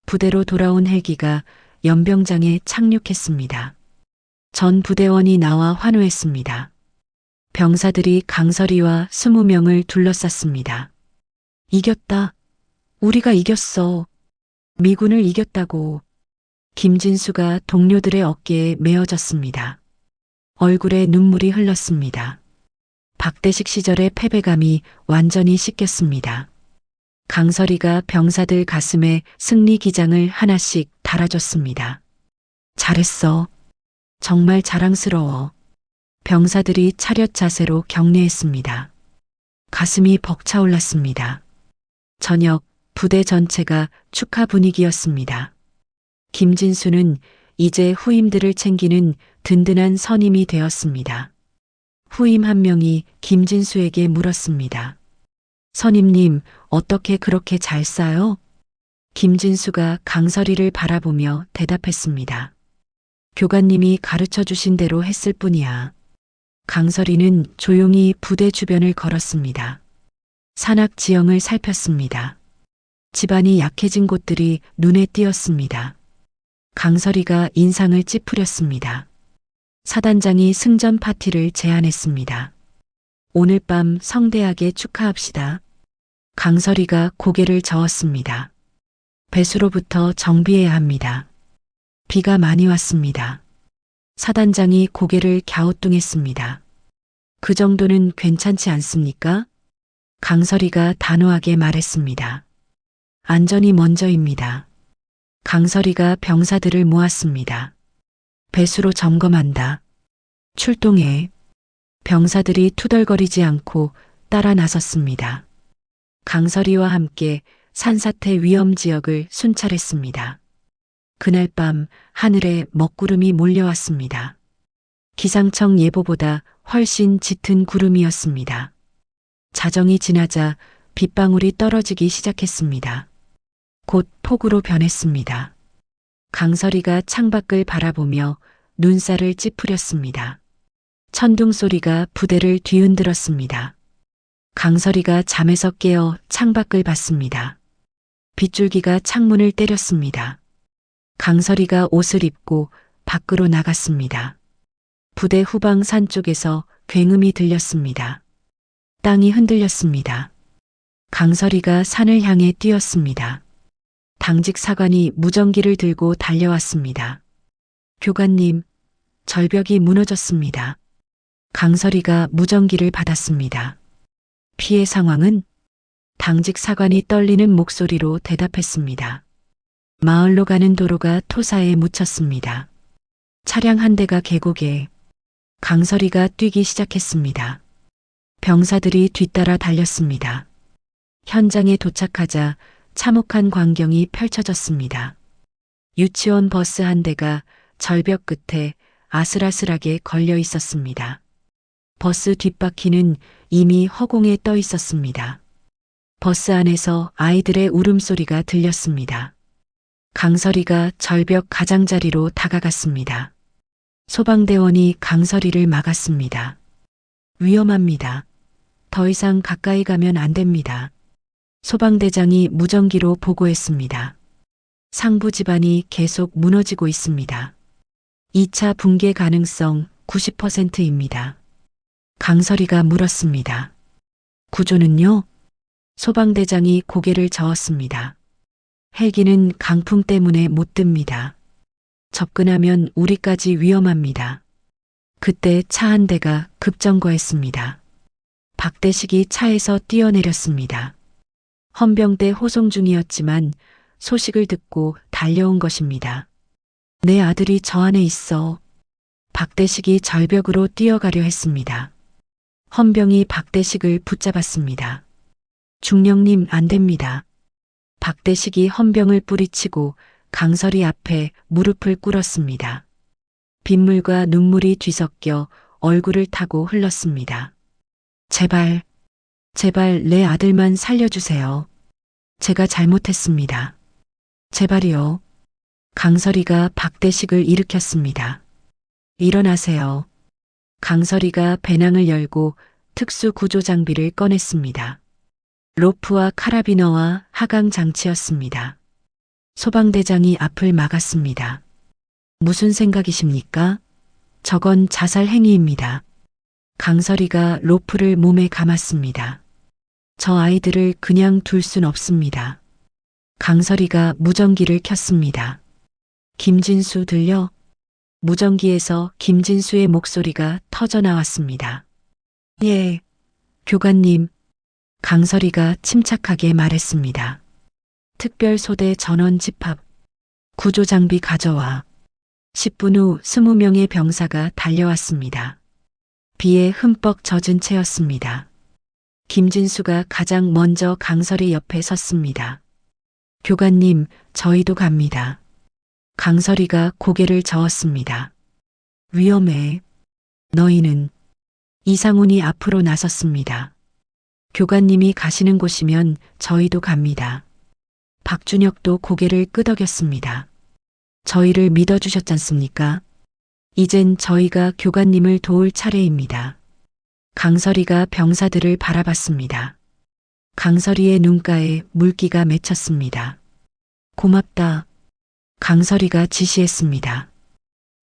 A: 부대로 돌아온 헬기가 연병장에 착륙했습니다. 전 부대원이 나와 환호했습니다. 병사들이 강서리와 20명을 둘러쌌습니다. 이겼다. 우리가 이겼어. 미군을 이겼다고. 김진수가 동료들의 어깨에 메어졌습니다. 얼굴에 눈물이 흘렀습니다. 박대식 시절의 패배감이 완전히 씻겼습니다. 강서리가 병사들 가슴에 승리 기장을 하나씩 달아줬습니다. 잘했어. 정말 자랑스러워. 병사들이 차렷 자세로 격려했습니다. 가슴이 벅차올랐습니다. 저녁 부대 전체가 축하 분위기였습니다. 김진수는 이제 후임들을 챙기는 든든한 선임이 되었습니다. 후임 한 명이 김진수에게 물었습니다. 선임님, 어떻게 그렇게 잘 싸요? 김진수가 강서리를 바라보며 대답했습니다. 교관님이 가르쳐 주신 대로 했을 뿐이야. 강설이는 조용히 부대 주변을 걸었습니다. 산악 지형을 살폈습니다. 집안이 약해진 곳들이 눈에 띄었습니다. 강설이가 인상을 찌푸렸습니다. 사단장이 승전 파티를 제안했습니다. 오늘 밤 성대하게 축하합시다. 강설이가 고개를 저었습니다. 배수로부터 정비해야 합니다. 비가 많이 왔습니다. 사단장이 고개를 갸우뚱했습니다. 그 정도는 괜찮지 않습니까? 강설이가 단호하게 말했습니다. 안전이 먼저입니다. 강설이가 병사들을 모았습니다. 배수로 점검한다. 출동해. 병사들이 투덜거리지 않고 따라 나섰습니다. 강설이와 함께 산사태 위험 지역을 순찰했습니다. 그날 밤 하늘에 먹구름이 몰려왔습니다. 기상청 예보보다 훨씬 짙은 구름이었습니다. 자정이 지나자 빗방울이 떨어지기 시작했습니다. 곧 폭우로 변했습니다. 강설이가 창밖을 바라보며 눈살을 찌푸렸습니다. 천둥 소리가 부대를 뒤흔들었습니다. 강설이가 잠에서 깨어 창밖을 봤습니다. 빗줄기가 창문을 때렸습니다. 강설이가 옷을 입고 밖으로 나갔습니다. 부대 후방 산 쪽에서 굉음이 들렸습니다. 땅이 흔들렸습니다. 강설이가 산을 향해 뛰었습니다. 당직 사관이 무전기를 들고 달려왔습니다. 교관님, 절벽이 무너졌습니다. 강설이가 무전기를 받았습니다. 피해 상황은? 당직 사관이 떨리는 목소리로 대답했습니다. 마을로 가는 도로가 토사에 묻혔습니다. 차량 한 대가 계곡에. 강설이가 뛰기 시작했습니다. 병사들이 뒤따라 달렸습니다. 현장에 도착하자 참혹한 광경이 펼쳐졌습니다. 유치원 버스 한 대가 절벽 끝에 아슬아슬하게 걸려 있었습니다. 버스 뒷바퀴는 이미 허공에 떠 있었습니다. 버스 안에서 아이들의 울음소리가 들렸습니다. 강설이가 절벽 가장자리로 다가갔습니다. 소방대원이 강설이를 막았습니다. 위험합니다. 더 이상 가까이 가면 안 됩니다. 소방대장이 무전기로 보고했습니다. 상부 집안이 계속 무너지고 있습니다. 2차 붕괴 가능성 90%입니다. 강설이가 물었습니다. 구조는요? 소방대장이 고개를 저었습니다. 헬기는 강풍 때문에 못 뜹니다. 접근하면 우리까지 위험합니다. 그때 차 한 대가 급정거했습니다. 박대식이 차에서 뛰어내렸습니다. 헌병대 호송 중이었지만 소식을 듣고 달려온 것입니다. 내 아들이 저 안에 있어. 박대식이 절벽으로 뛰어가려 했습니다. 헌병이 박대식을 붙잡았습니다. 중령님 안 됩니다. 박대식이 헌병을 뿌리치고 강설이 앞에 무릎을 꿇었습니다. 빗물과 눈물이 뒤섞여 얼굴을 타고 흘렀습니다. 제발, 제발 내 아들만 살려주세요. 제가 잘못했습니다. 제발이요. 강설이가 박대식을 일으켰습니다. 일어나세요. 강설이가 배낭을 열고 특수 구조 장비를 꺼냈습니다. 로프와 카라비너와 하강 장치였습니다. 소방대장이 앞을 막았습니다. 무슨 생각이십니까? 저건 자살 행위입니다. 강설이가 로프를 몸에 감았습니다. 저 아이들을 그냥 둘 순 없습니다. 강설이가 무전기를 켰습니다. 김진수 들려? 무전기에서 김진수의 목소리가 터져 나왔습니다. 예, 교관님. 강설이가 침착하게 말했습니다. 특별소대 전원 집합. 구조장비 가져와. 10분 후 20명의 병사가 달려왔습니다. 비에 흠뻑 젖은 채였습니다. 김진수가 가장 먼저 강설이 옆에 섰습니다. 교관님, 저희도 갑니다. 강설이가 고개를 저었습니다. 위험해. 너희는. 이상훈이 앞으로 나섰습니다. 교관님이 가시는 곳이면 저희도 갑니다. 박준혁도 고개를 끄덕였습니다. 저희를 믿어주셨잖습니까? 이젠 저희가 교관님을 도울 차례입니다. 강설이가 병사들을 바라봤습니다. 강설이의 눈가에 물기가 맺혔습니다. 고맙다. 강설이가 지시했습니다.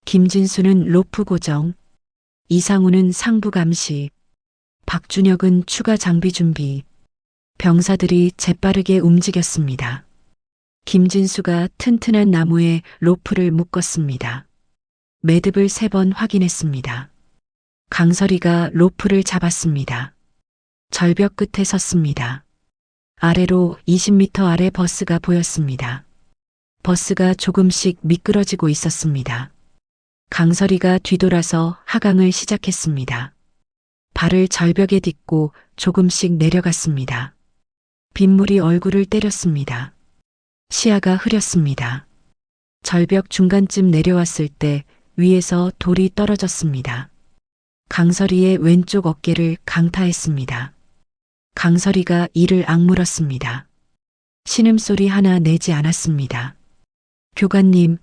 A: 김진수는 로프 고정, 이상우는 상부 감시, 박준혁은 추가 장비 준비. 병사들이 재빠르게 움직였습니다. 김진수가 튼튼한 나무에 로프를 묶었습니다. 매듭을 3번 확인했습니다. 강설이가 로프를 잡았습니다. 절벽 끝에 섰습니다. 아래로 20m 아래 버스가 보였습니다. 버스가 조금씩 미끄러지고 있었습니다. 강설이가 뒤돌아서 하강을 시작했습니다. 발을 절벽에 딛고 조금씩 내려갔습니다. 빗물이 얼굴을 때렸습니다. 시야가 흐렸습니다. 절벽 중간쯤 내려왔을 때 위에서 돌이 떨어졌습니다. 강설이의 왼쪽 어깨를 강타했습니다. 강설이가 이를 악물었습니다. 신음소리 하나 내지 않았습니다. 교관님,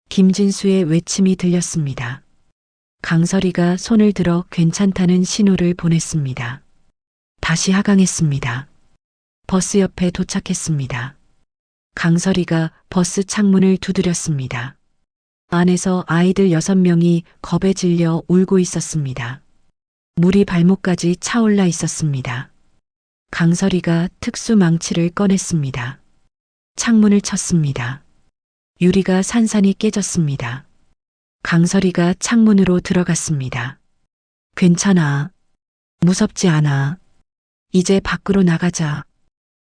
A: 김진수의 외침이 들렸습니다. 강설이가 손을 들어 괜찮다는 신호를 보냈습니다. 다시 하강했습니다. 버스 옆에 도착했습니다. 강설이가 버스 창문을 두드렸습니다. 안에서 아이들 6명이 겁에 질려 울고 있었습니다. 물이 발목까지 차올라 있었습니다. 강설이가 특수 망치를 꺼냈습니다. 창문을 쳤습니다. 유리가 산산이 깨졌습니다. 강설이가 창문으로 들어갔습니다. 괜찮아. 무섭지 않아. 이제 밖으로 나가자.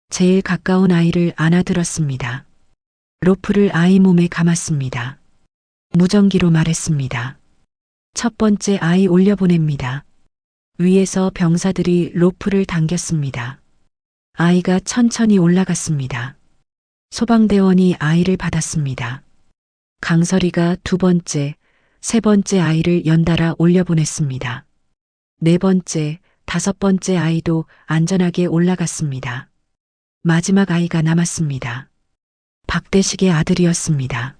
A: 제일 가까운 아이를 안아들었습니다. 로프를 아이 몸에 감았습니다. 무전기로 말했습니다. 첫 번째 아이 올려보냅니다. 위에서 병사들이 로프를 당겼습니다. 아이가 천천히 올라갔습니다. 소방대원이 아이를 받았습니다. 강설이가 2번째, 3번째 아이를 연달아 올려보냈습니다. 4번째, 5번째 아이도 안전하게 올라갔습니다. 마지막 아이가 남았습니다. 박대식의 아들이었습니다.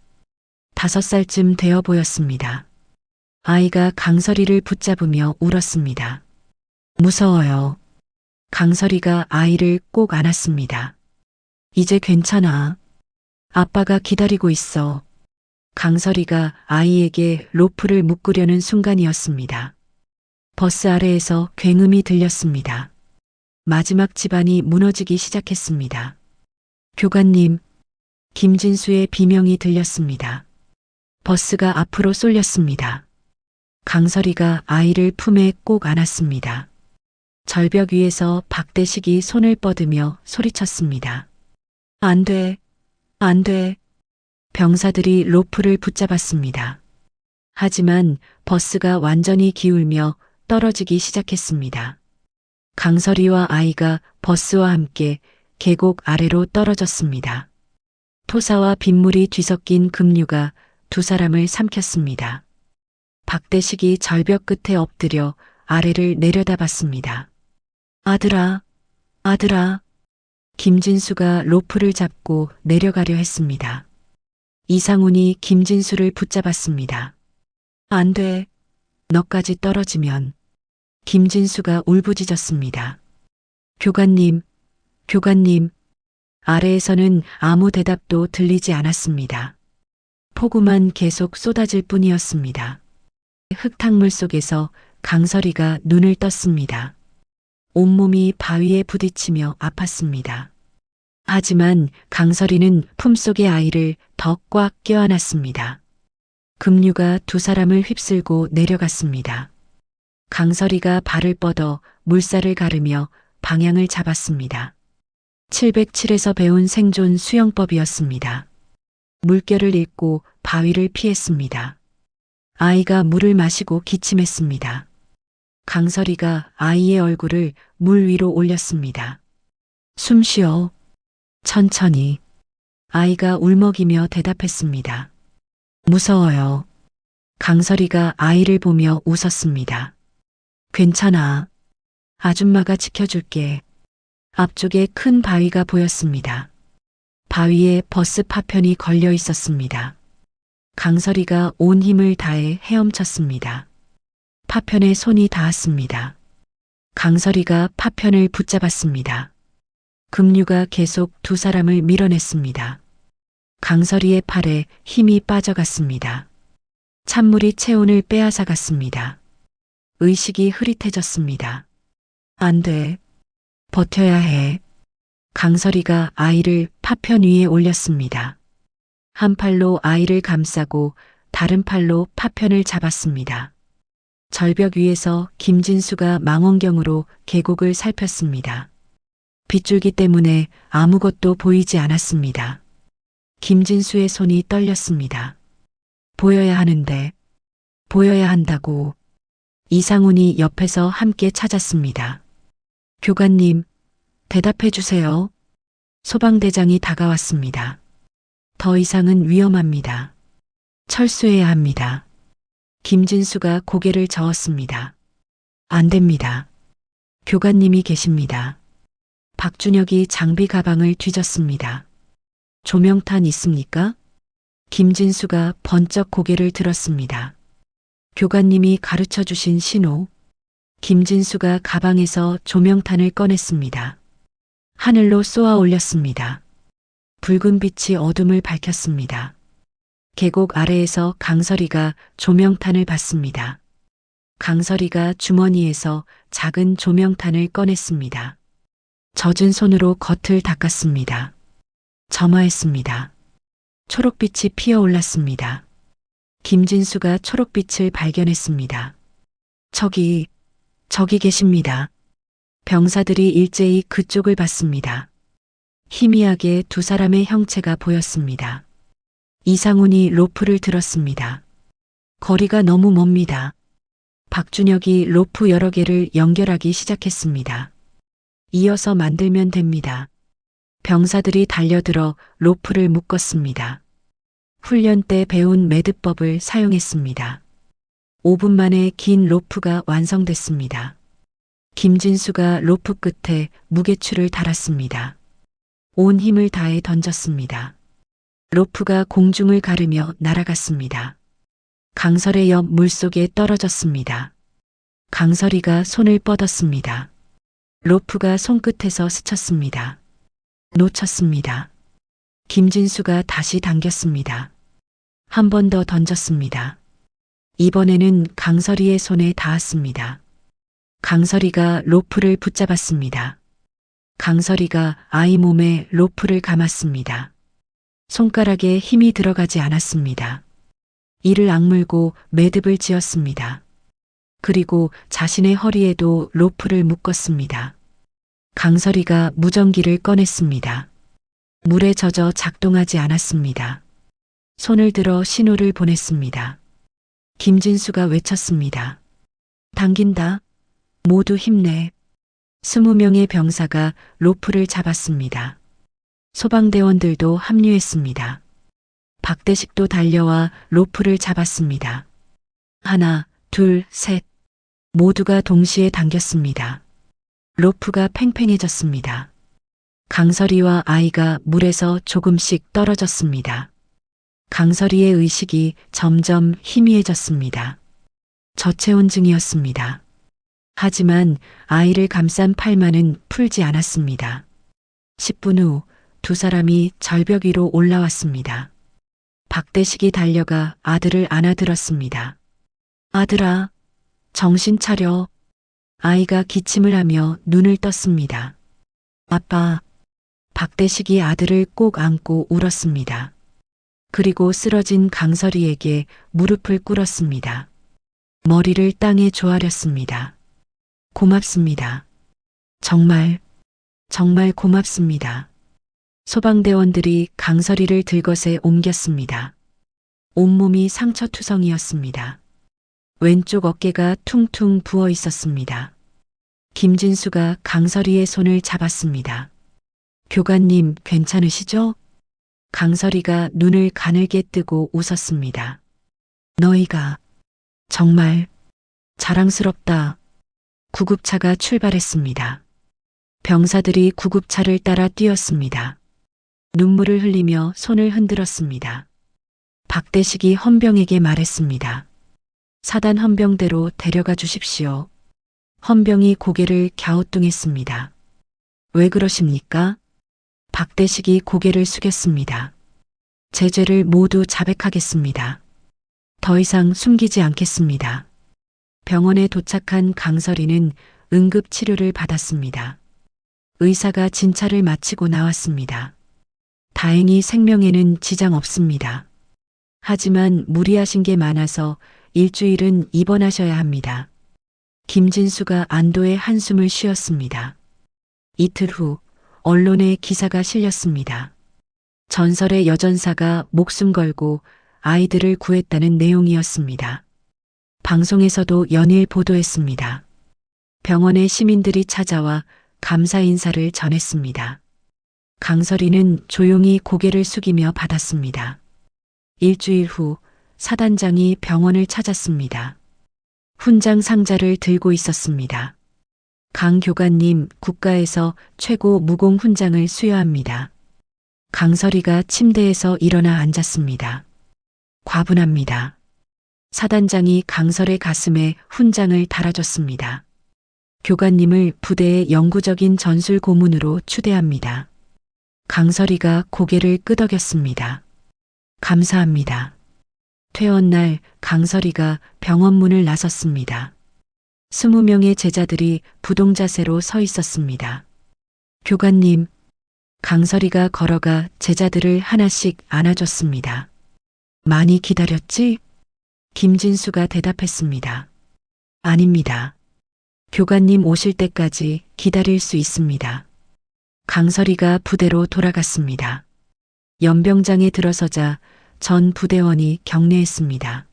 A: 5살쯤 되어 보였습니다. 아이가 강설이를 붙잡으며 울었습니다. 무서워요. 강설이가 아이를 꼭 안았습니다. 이제 괜찮아. 아빠가 기다리고 있어. 강설이가 아이에게 로프를 묶으려는 순간이었습니다. 버스 아래에서 굉음이 들렸습니다. 마지막 집안이 무너지기 시작했습니다. 교관님, 김진수의 비명이 들렸습니다. 버스가 앞으로 쏠렸습니다. 강설이가 아이를 품에 꼭 안았습니다. 절벽 위에서 박대식이 손을 뻗으며 소리쳤습니다. 안 돼, 안 돼. 병사들이 로프를 붙잡았습니다. 하지만 버스가 완전히 기울며 떨어지기 시작했습니다. 강설이와 아이가 버스와 함께 계곡 아래로 떨어졌습니다. 토사와 빗물이 뒤섞인 급류가 2사람을 삼켰습니다. 박대식이 절벽 끝에 엎드려 아래를 내려다봤습니다. 아들아, 아들아. 김진수가 로프를 잡고 내려가려 했습니다. 이상훈이 김진수를 붙잡았습니다. 안 돼. 너까지 떨어지면. 김진수가 울부짖었습니다. 교관님, 교관님. 아래에서는 아무 대답도 들리지 않았습니다. 폭우만 계속 쏟아질 뿐이었습니다. 흙탕물 속에서 강설이가 눈을 떴습니다. 온몸이 바위에 부딪히며 아팠습니다. 하지만 강설이는 품속의 아이를 더 꽉 껴안았습니다. 급류가 2사람을 휩쓸고 내려갔습니다. 강설이가 발을 뻗어 물살을 가르며 방향을 잡았습니다. 707에서 배운 생존 수영법이었습니다. 물결을 잇고 바위를 피했습니다. 아이가 물을 마시고 기침했습니다. 강설이가 아이의 얼굴을 물 위로 올렸습니다. 숨 쉬어. 천천히. 아이가 울먹이며 대답했습니다. 무서워요. 강설이가 아이를 보며 웃었습니다. 괜찮아. 아줌마가 지켜줄게. 앞쪽에 큰 바위가 보였습니다. 바위에 버스 파편이 걸려 있었습니다. 강설이가 온 힘을 다해 헤엄쳤습니다. 파편에 손이 닿았습니다. 강설이가 파편을 붙잡았습니다. 급류가 계속 두 사람을 밀어냈습니다. 강설이의 팔에 힘이 빠져갔습니다. 찬물이 체온을 빼앗아갔습니다. 의식이 흐릿해졌습니다. 안 돼. 버텨야 해. 강설이가 아이를 파편 위에 올렸습니다. 한 팔로 아이를 감싸고 다른 팔로 파편을 잡았습니다. 절벽 위에서 김진수가 망원경으로 계곡을 살폈습니다. 빗줄기 때문에 아무것도 보이지 않았습니다. 김진수의 손이 떨렸습니다. 보여야 하는데, 보여야 한다고. 이상훈이 옆에서 함께 찾았습니다. 교관님, 대답해 주세요. 소방대장이 다가왔습니다. 더 이상은 위험합니다. 철수해야 합니다. 김진수가 고개를 저었습니다. 안 됩니다. 교관님이 계십니다. 박준혁이 장비 가방을 뒤졌습니다. 조명탄 있습니까? 김진수가 번쩍 고개를 들었습니다. 교관님이 가르쳐 주신 신호. 김진수가 가방에서 조명탄을 꺼냈습니다. 하늘로 쏘아 올렸습니다. 붉은 빛이 어둠을 밝혔습니다. 계곡 아래에서 강설이가 조명탄을 받습니다. 강설이가 주머니에서 작은 조명탄을 꺼냈습니다. 젖은 손으로 겉을 닦았습니다. 점화했습니다. 초록빛이 피어올랐습니다. 김진수가 초록빛을 발견했습니다. 저기 계십니다. 병사들이 일제히 그쪽을 봤습니다. 희미하게 두 사람의 형체가 보였습니다. 이상훈이 로프를 들었습니다. 거리가 너무 멉니다. 박준혁이 로프 여러 개를 연결하기 시작했습니다. 이어서 만들면 됩니다. 병사들이 달려들어 로프를 묶었습니다. 훈련 때 배운 매듭법을 사용했습니다. 5분 만에 긴 로프가 완성됐습니다. 김진수가 로프 끝에 무게추를 달았습니다. 온 힘을 다해 던졌습니다. 로프가 공중을 가르며 날아갔습니다. 강설의 옆 물속에 떨어졌습니다. 강설이가 손을 뻗었습니다. 로프가 손끝에서 스쳤습니다. 놓쳤습니다. 김진수가 다시 당겼습니다. 한 번 더 던졌습니다. 이번에는 강설이의 손에 닿았습니다. 강설이가 로프를 붙잡았습니다. 강설이가 아이 몸에 로프를 감았습니다. 손가락에 힘이 들어가지 않았습니다. 이를 악물고 매듭을 지었습니다. 그리고 자신의 허리에도 로프를 묶었습니다. 강설이가 무전기를 꺼냈습니다. 물에 젖어 작동하지 않았습니다. 손을 들어 신호를 보냈습니다. 김진수가 외쳤습니다. 당긴다. 모두 힘내. 20명의 병사가 로프를 잡았습니다. 소방대원들도 합류했습니다. 박대식도 달려와 로프를 잡았습니다. 하나, 둘, 셋. 모두가 동시에 당겼습니다. 로프가 팽팽해졌습니다. 강설이와 아이가 물에서 조금씩 떨어졌습니다. 강설이의 의식이 점점 희미해졌습니다. 저체온증이었습니다. 하지만 아이를 감싼 팔만은 풀지 않았습니다. 10분 후 두 사람이 절벽 위로 올라왔습니다. 박대식이 달려가 아들을 안아들었습니다. 아들아, 정신 차려. 아이가 기침을 하며 눈을 떴습니다. 아빠. 박대식이 아들을 꼭 안고 울었습니다. 그리고 쓰러진 강설이에게 무릎을 꿇었습니다. 머리를 땅에 조아렸습니다. 고맙습니다. 정말 고맙습니다. 소방대원들이 강설이를 들것에 옮겼습니다. 온몸이 상처투성이었습니다. 왼쪽 어깨가 퉁퉁 부어 있었습니다. 김진수가 강설이의 손을 잡았습니다. 교관님, 괜찮으시죠? 강설이가 눈을 가늘게 뜨고 웃었습니다. 너희가 정말 자랑스럽다. 구급차가 출발했습니다. 병사들이 구급차를 따라 뛰었습니다. 눈물을 흘리며 손을 흔들었습니다. 박대식이 헌병에게 말했습니다. 사단 헌병대로 데려가 주십시오. 헌병이 고개를 갸우뚱했습니다. 왜 그러십니까? 박대식이 고개를 숙였습니다. 제 죄를 모두 자백하겠습니다. 더 이상 숨기지 않겠습니다. 병원에 도착한 강설이는 응급 치료를 받았습니다. 의사가 진찰을 마치고 나왔습니다. 다행히 생명에는 지장 없습니다. 하지만 무리하신 게 많아서 일주일은 입원하셔야 합니다. 김진수가 안도의 한숨을 쉬었습니다. 이틀 후 언론에 기사가 실렸습니다. 전설의 여전사가 목숨 걸고 아이들을 구했다는 내용이었습니다. 방송에서도 연일 보도했습니다. 병원에 시민들이 찾아와 감사 인사를 전했습니다. 강설이는 조용히 고개를 숙이며 받았습니다. 일주일 후 사단장이 병원을 찾았습니다. 훈장 상자를 들고 있었습니다. 강 교관님, 국가에서 최고 무공 훈장을 수여합니다. 강설이가 침대에서 일어나 앉았습니다. 과분합니다. 사단장이 강설의 가슴에 훈장을 달아줬습니다. 교관님을 부대의 영구적인 전술 고문으로 추대합니다. 강설이가 고개를 끄덕였습니다. 감사합니다. 퇴원날 강설이가 병원 문을 나섰습니다. 20명의 제자들이 부동자세로 서 있었습니다. 교관님, 강설이가 걸어가 제자들을 하나씩 안아줬습니다. 많이 기다렸지? 김진수가 대답했습니다. 아닙니다. 교관님 오실 때까지 기다릴 수 있습니다. 강설이가 부대로 돌아갔습니다. 연병장에 들어서자 전 부대원이 격려했습니다.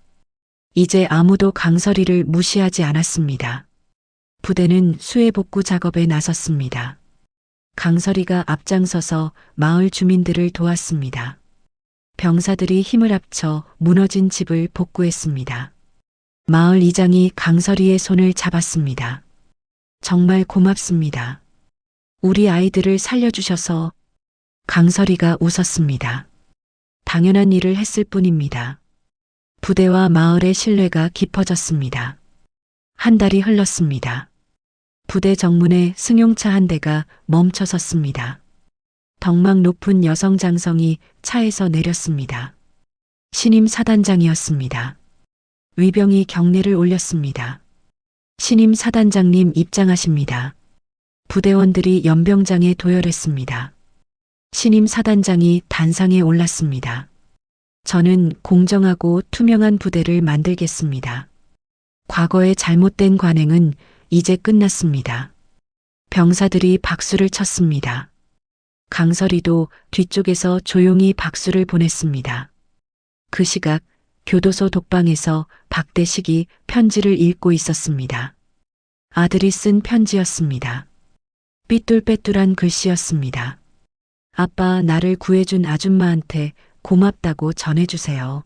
A: 이제 아무도 강설이를 무시하지 않았습니다. 부대는 수해복구 작업에 나섰습니다. 강설이가 앞장서서 마을 주민들을 도왔습니다. 병사들이 힘을 합쳐 무너진 집을 복구했습니다. 마을 이장이 강설이의 손을 잡았습니다. 정말 고맙습니다. 우리 아이들을 살려주셔서. 강설이가 웃었습니다. 당연한 일을 했을 뿐입니다. 부대와 마을의 신뢰가 깊어졌습니다. 한 달이 흘렀습니다. 부대 정문에 승용차 한 대가 멈춰 섰습니다. 덕망 높은 여성 장성이 차에서 내렸습니다. 신임 사단장이었습니다. 위병이 경례를 올렸습니다. 신임 사단장님 입장하십니다. 부대원들이 연병장에 도열했습니다. 신임 사단장이 단상에 올랐습니다. 저는 공정하고 투명한 부대를 만들겠습니다. 과거의 잘못된 관행은 이제 끝났습니다. 병사들이 박수를 쳤습니다. 강설이도 뒤쪽에서 조용히 박수를 보냈습니다. 그 시각 교도소 독방에서 박대식이 편지를 읽고 있었습니다. 아들이 쓴 편지였습니다. 삐뚤빼뚤한 글씨였습니다. 아빠, 나를 구해준 아줌마한테 고맙다고 전해주세요.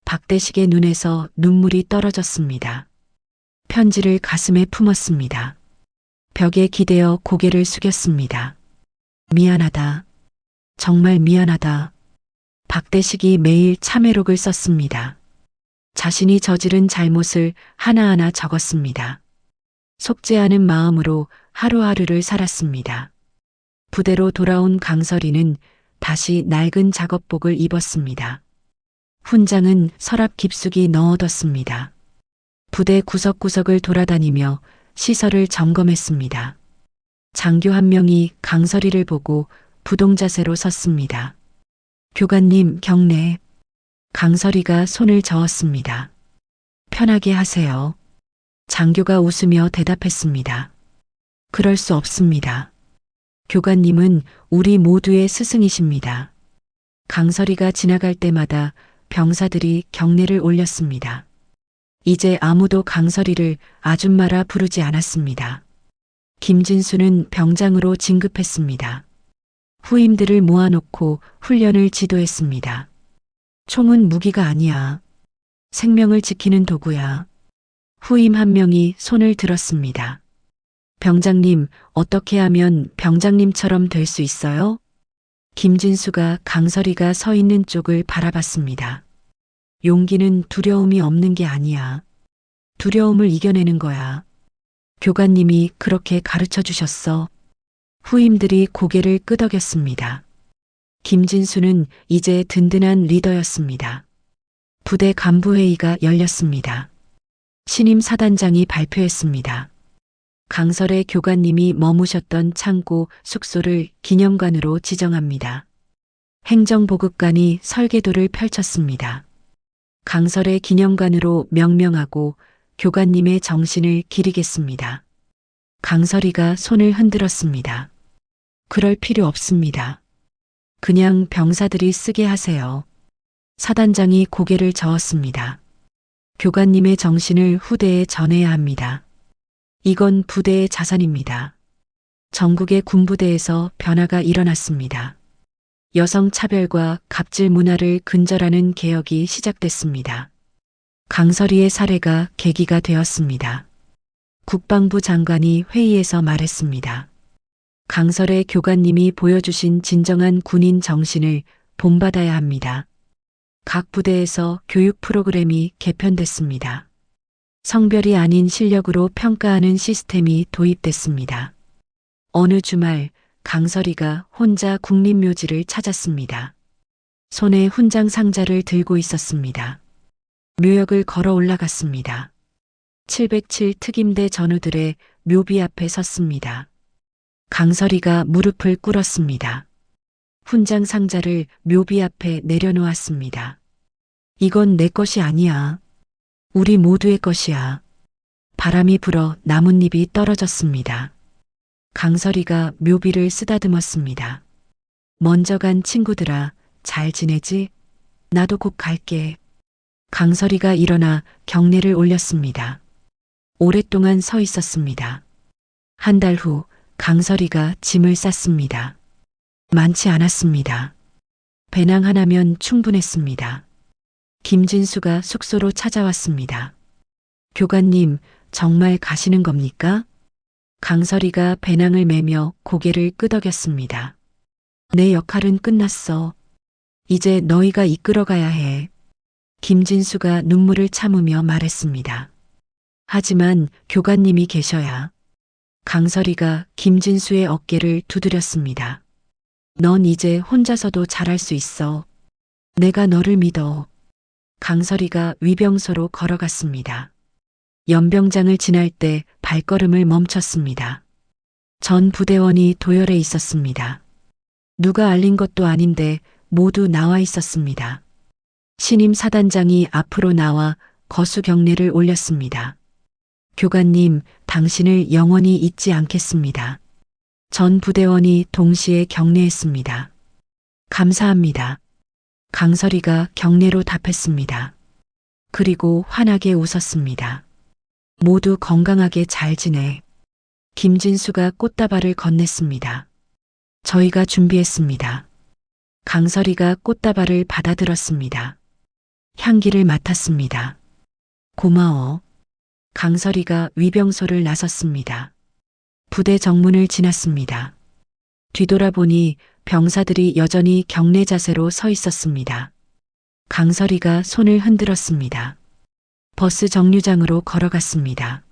A: 박대식의 눈에서 눈물이 떨어졌습니다. 편지를 가슴에 품었습니다. 벽에 기대어 고개를 숙였습니다. 미안하다. 정말 미안하다. 박대식이 매일 참회록을 썼습니다. 자신이 저지른 잘못을 하나하나 적었습니다. 속죄하는 마음으로 하루하루를 살았습니다. 부대로 돌아온 강설이는 다시 낡은 작업복을 입었습니다. 훈장은 서랍 깊숙이 넣어뒀습니다. 부대 구석구석을 돌아다니며 시설을 점검했습니다. 장교 한 명이 강설이를 보고 부동자세로 섰습니다. 교관님 경례. 강설이가 손을 저었습니다. 편하게 하세요. 장교가 웃으며 대답했습니다. 그럴 수 없습니다. 교관님은 우리 모두의 스승이십니다. 강설이가 지나갈 때마다 병사들이 경례를 올렸습니다. 이제 아무도 강설이를 아줌마라 부르지 않았습니다. 김진수는 병장으로 진급했습니다. 후임들을 모아놓고 훈련을 지도했습니다. 총은 무기가 아니야. 생명을 지키는 도구야. 후임 한 명이 손을 들었습니다. 병장님, 어떻게 하면 병장님처럼 될 수 있어요? 김진수가 강설이가 서 있는 쪽을 바라봤습니다. 용기는 두려움이 없는 게 아니야. 두려움을 이겨내는 거야. 교관님이 그렇게 가르쳐 주셨어. 후임들이 고개를 끄덕였습니다. 김진수는 이제 든든한 리더였습니다. 부대 간부회의가 열렸습니다. 신임 사단장이 발표했습니다. 강설의 교관님이 머무셨던 창고 숙소를 기념관으로 지정합니다. 행정보급관이 설계도를 펼쳤습니다. 강설의 기념관으로 명명하고 교관님의 정신을 기리겠습니다. 강설이가 손을 흔들었습니다. 그럴 필요 없습니다. 그냥 병사들이 쓰게 하세요. 사단장이 고개를 저었습니다. 교관님의 정신을 후대에 전해야 합니다. 이건 부대의 자산입니다. 전국의 군부대에서 변화가 일어났습니다. 여성 차별과 갑질 문화를 근절하는 개혁이 시작됐습니다. 강설이의 사례가 계기가 되었습니다. 국방부 장관이 회의에서 말했습니다. 강설의 교관님이 보여주신 진정한 군인 정신을 본받아야 합니다. 각 부대에서 교육 프로그램이 개편됐습니다. 성별이 아닌 실력으로 평가하는 시스템이 도입됐습니다. 어느 주말 강설이가 혼자 국립묘지를 찾았습니다. 손에 훈장 상자를 들고 있었습니다. 묘역을 걸어 올라갔습니다. 707 특임대 전우들의 묘비 앞에 섰습니다. 강설이가 무릎을 꿇었습니다. 훈장 상자를 묘비 앞에 내려놓았습니다. 이건 내 것이 아니야. 우리 모두의 것이야. 바람이 불어 나뭇잎이 떨어졌습니다. 강설이가 묘비를 쓰다듬었습니다. 먼저 간 친구들아, 잘 지내지? 나도 곧 갈게. 강설이가 일어나 경례를 올렸습니다. 오랫동안 서 있었습니다. 한 달 후 강설이가 짐을 쌌습니다. 많지 않았습니다. 배낭 하나면 충분했습니다. 김진수가 숙소로 찾아왔습니다. 교관님, 정말 가시는 겁니까? 강설이가 배낭을 메며 고개를 끄덕였습니다. 내 역할은 끝났어. 이제 너희가 이끌어가야 해. 김진수가 눈물을 참으며 말했습니다. 하지만 교관님이 계셔야. 강설이가 김진수의 어깨를 두드렸습니다. 넌 이제 혼자서도 잘할 수 있어. 내가 너를 믿어. 강설이가 위병소로 걸어갔습니다. 연병장을 지날 때 발걸음을 멈췄습니다. 전 부대원이 도열해 있었습니다. 누가 알린 것도 아닌데 모두 나와 있었습니다. 신임 사단장이 앞으로 나와 거수 경례를 올렸습니다. 교관님, 당신을 영원히 잊지 않겠습니다. 전 부대원이 동시에 경례했습니다. 감사합니다. 강설이가 경례로 답했습니다. 그리고 환하게 웃었습니다. 모두 건강하게 잘 지내. 김진수가 꽃다발을 건넸습니다. 저희가 준비했습니다. 강설이가 꽃다발을 받아들었습니다. 향기를 맡았습니다. 고마워. 강설이가 위병소를 나섰습니다. 부대 정문을 지났습니다. 뒤돌아보니 병사들이 여전히 경례 자세로 서 있었습니다. 강설이가 손을 흔들었습니다. 버스 정류장으로 걸어갔습니다.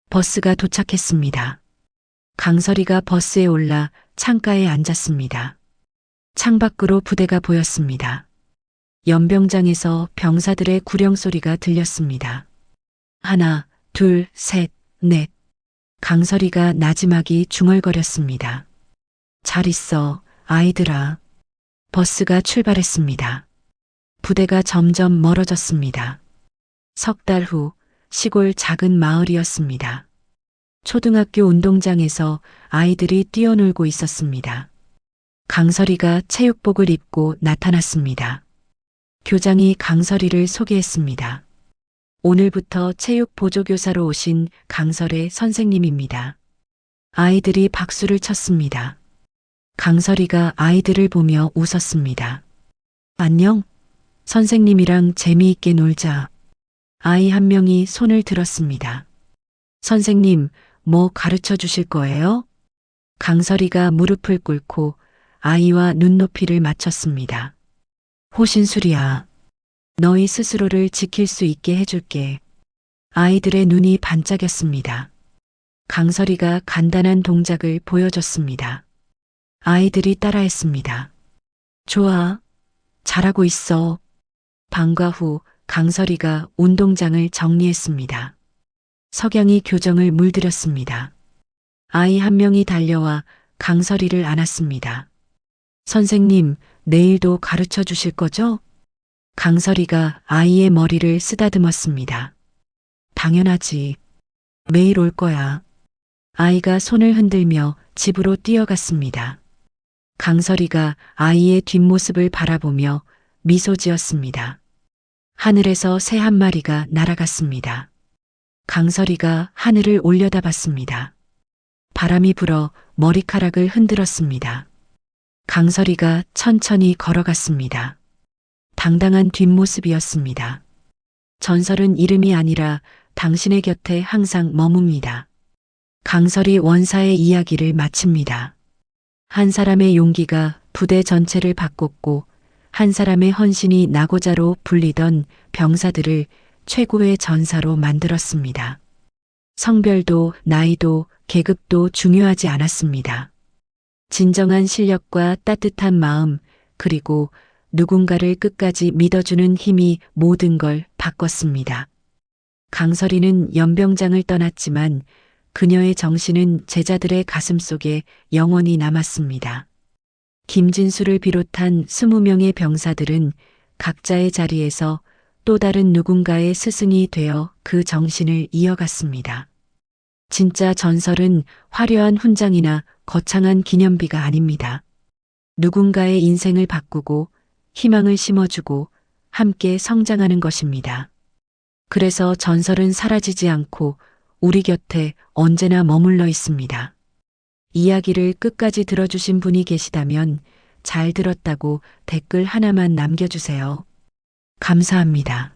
A: 버스가 도착했습니다. 강설이가 버스에 올라 창가에 앉았습니다. 창밖으로 부대가 보였습니다. 연병장에서 병사들의 구령 소리가 들렸습니다. 하나, 둘, 셋, 넷. 강설이가 나지막이 중얼거렸습니다. 잘 있어, 아이들아. 버스가 출발했습니다. 부대가 점점 멀어졌습니다. 석 달 후 시골 작은 마을이었습니다. 초등학교 운동장에서 아이들이 뛰어놀고 있었습니다. 강설이가 체육복을 입고 나타났습니다. 교장이 강설이를 소개했습니다. 오늘부터 체육 보조교사로 오신 강설의 선생님입니다. 아이들이 박수를 쳤습니다. 강설이가 아이들을 보며 웃었습니다. 안녕? 선생님이랑 재미있게 놀자. 아이 한 명이 손을 들었습니다. 선생님, 뭐 가르쳐 주실 거예요? 강설이가 무릎을 꿇고 아이와 눈높이를 맞췄습니다. 호신술이야. 너희 스스로를 지킬 수 있게 해줄게. 아이들의 눈이 반짝였습니다. 강설이가 간단한 동작을 보여줬습니다. 아이들이 따라했습니다. 좋아. 잘하고 있어. 방과 후 강설이가 운동장을 정리했습니다. 석양이 교정을 물들였습니다. 아이 한 명이 달려와 강설이를 안았습니다. 선생님, 내일도 가르쳐 주실 거죠? 강설이가 아이의 머리를 쓰다듬었습니다. 당연하지. 매일 올 거야. 아이가 손을 흔들며 집으로 뛰어갔습니다. 강설이가 아이의 뒷모습을 바라보며 미소 지었습니다. 하늘에서 새 한 마리가 날아갔습니다. 강설이가 하늘을 올려다봤습니다. 바람이 불어 머리카락을 흔들었습니다. 강설이가 천천히 걸어갔습니다. 당당한 뒷모습이었습니다. 전설은 이름이 아니라 당신의 곁에 항상 머뭅니다. 강설이 원사의 이야기를 마칩니다. 한 사람의 용기가 부대 전체를 바꿨고 한 사람의 헌신이 나고자로 불리던 병사들을 최고의 전사로 만들었습니다. 성별도 나이도 계급도 중요하지 않았습니다. 진정한 실력과 따뜻한 마음 그리고 누군가를 끝까지 믿어주는 힘이 모든 걸 바꿨습니다. 강설이는 연병장을 떠났지만 그녀의 정신은 제자들의 가슴 속에 영원히 남았습니다. 김진수를 비롯한 20명의 병사들은 각자의 자리에서 또 다른 누군가의 스승이 되어 그 정신을 이어갔습니다. 진짜 전설은 화려한 훈장이나 거창한 기념비가 아닙니다. 누군가의 인생을 바꾸고 희망을 심어주고 함께 성장하는 것입니다. 그래서 전설은 사라지지 않고 우리 곁에 언제나 머물러 있습니다. 이야기를 끝까지 들어주신 분이 계시다면 잘 들었다고 댓글 하나만 남겨주세요. 감사합니다.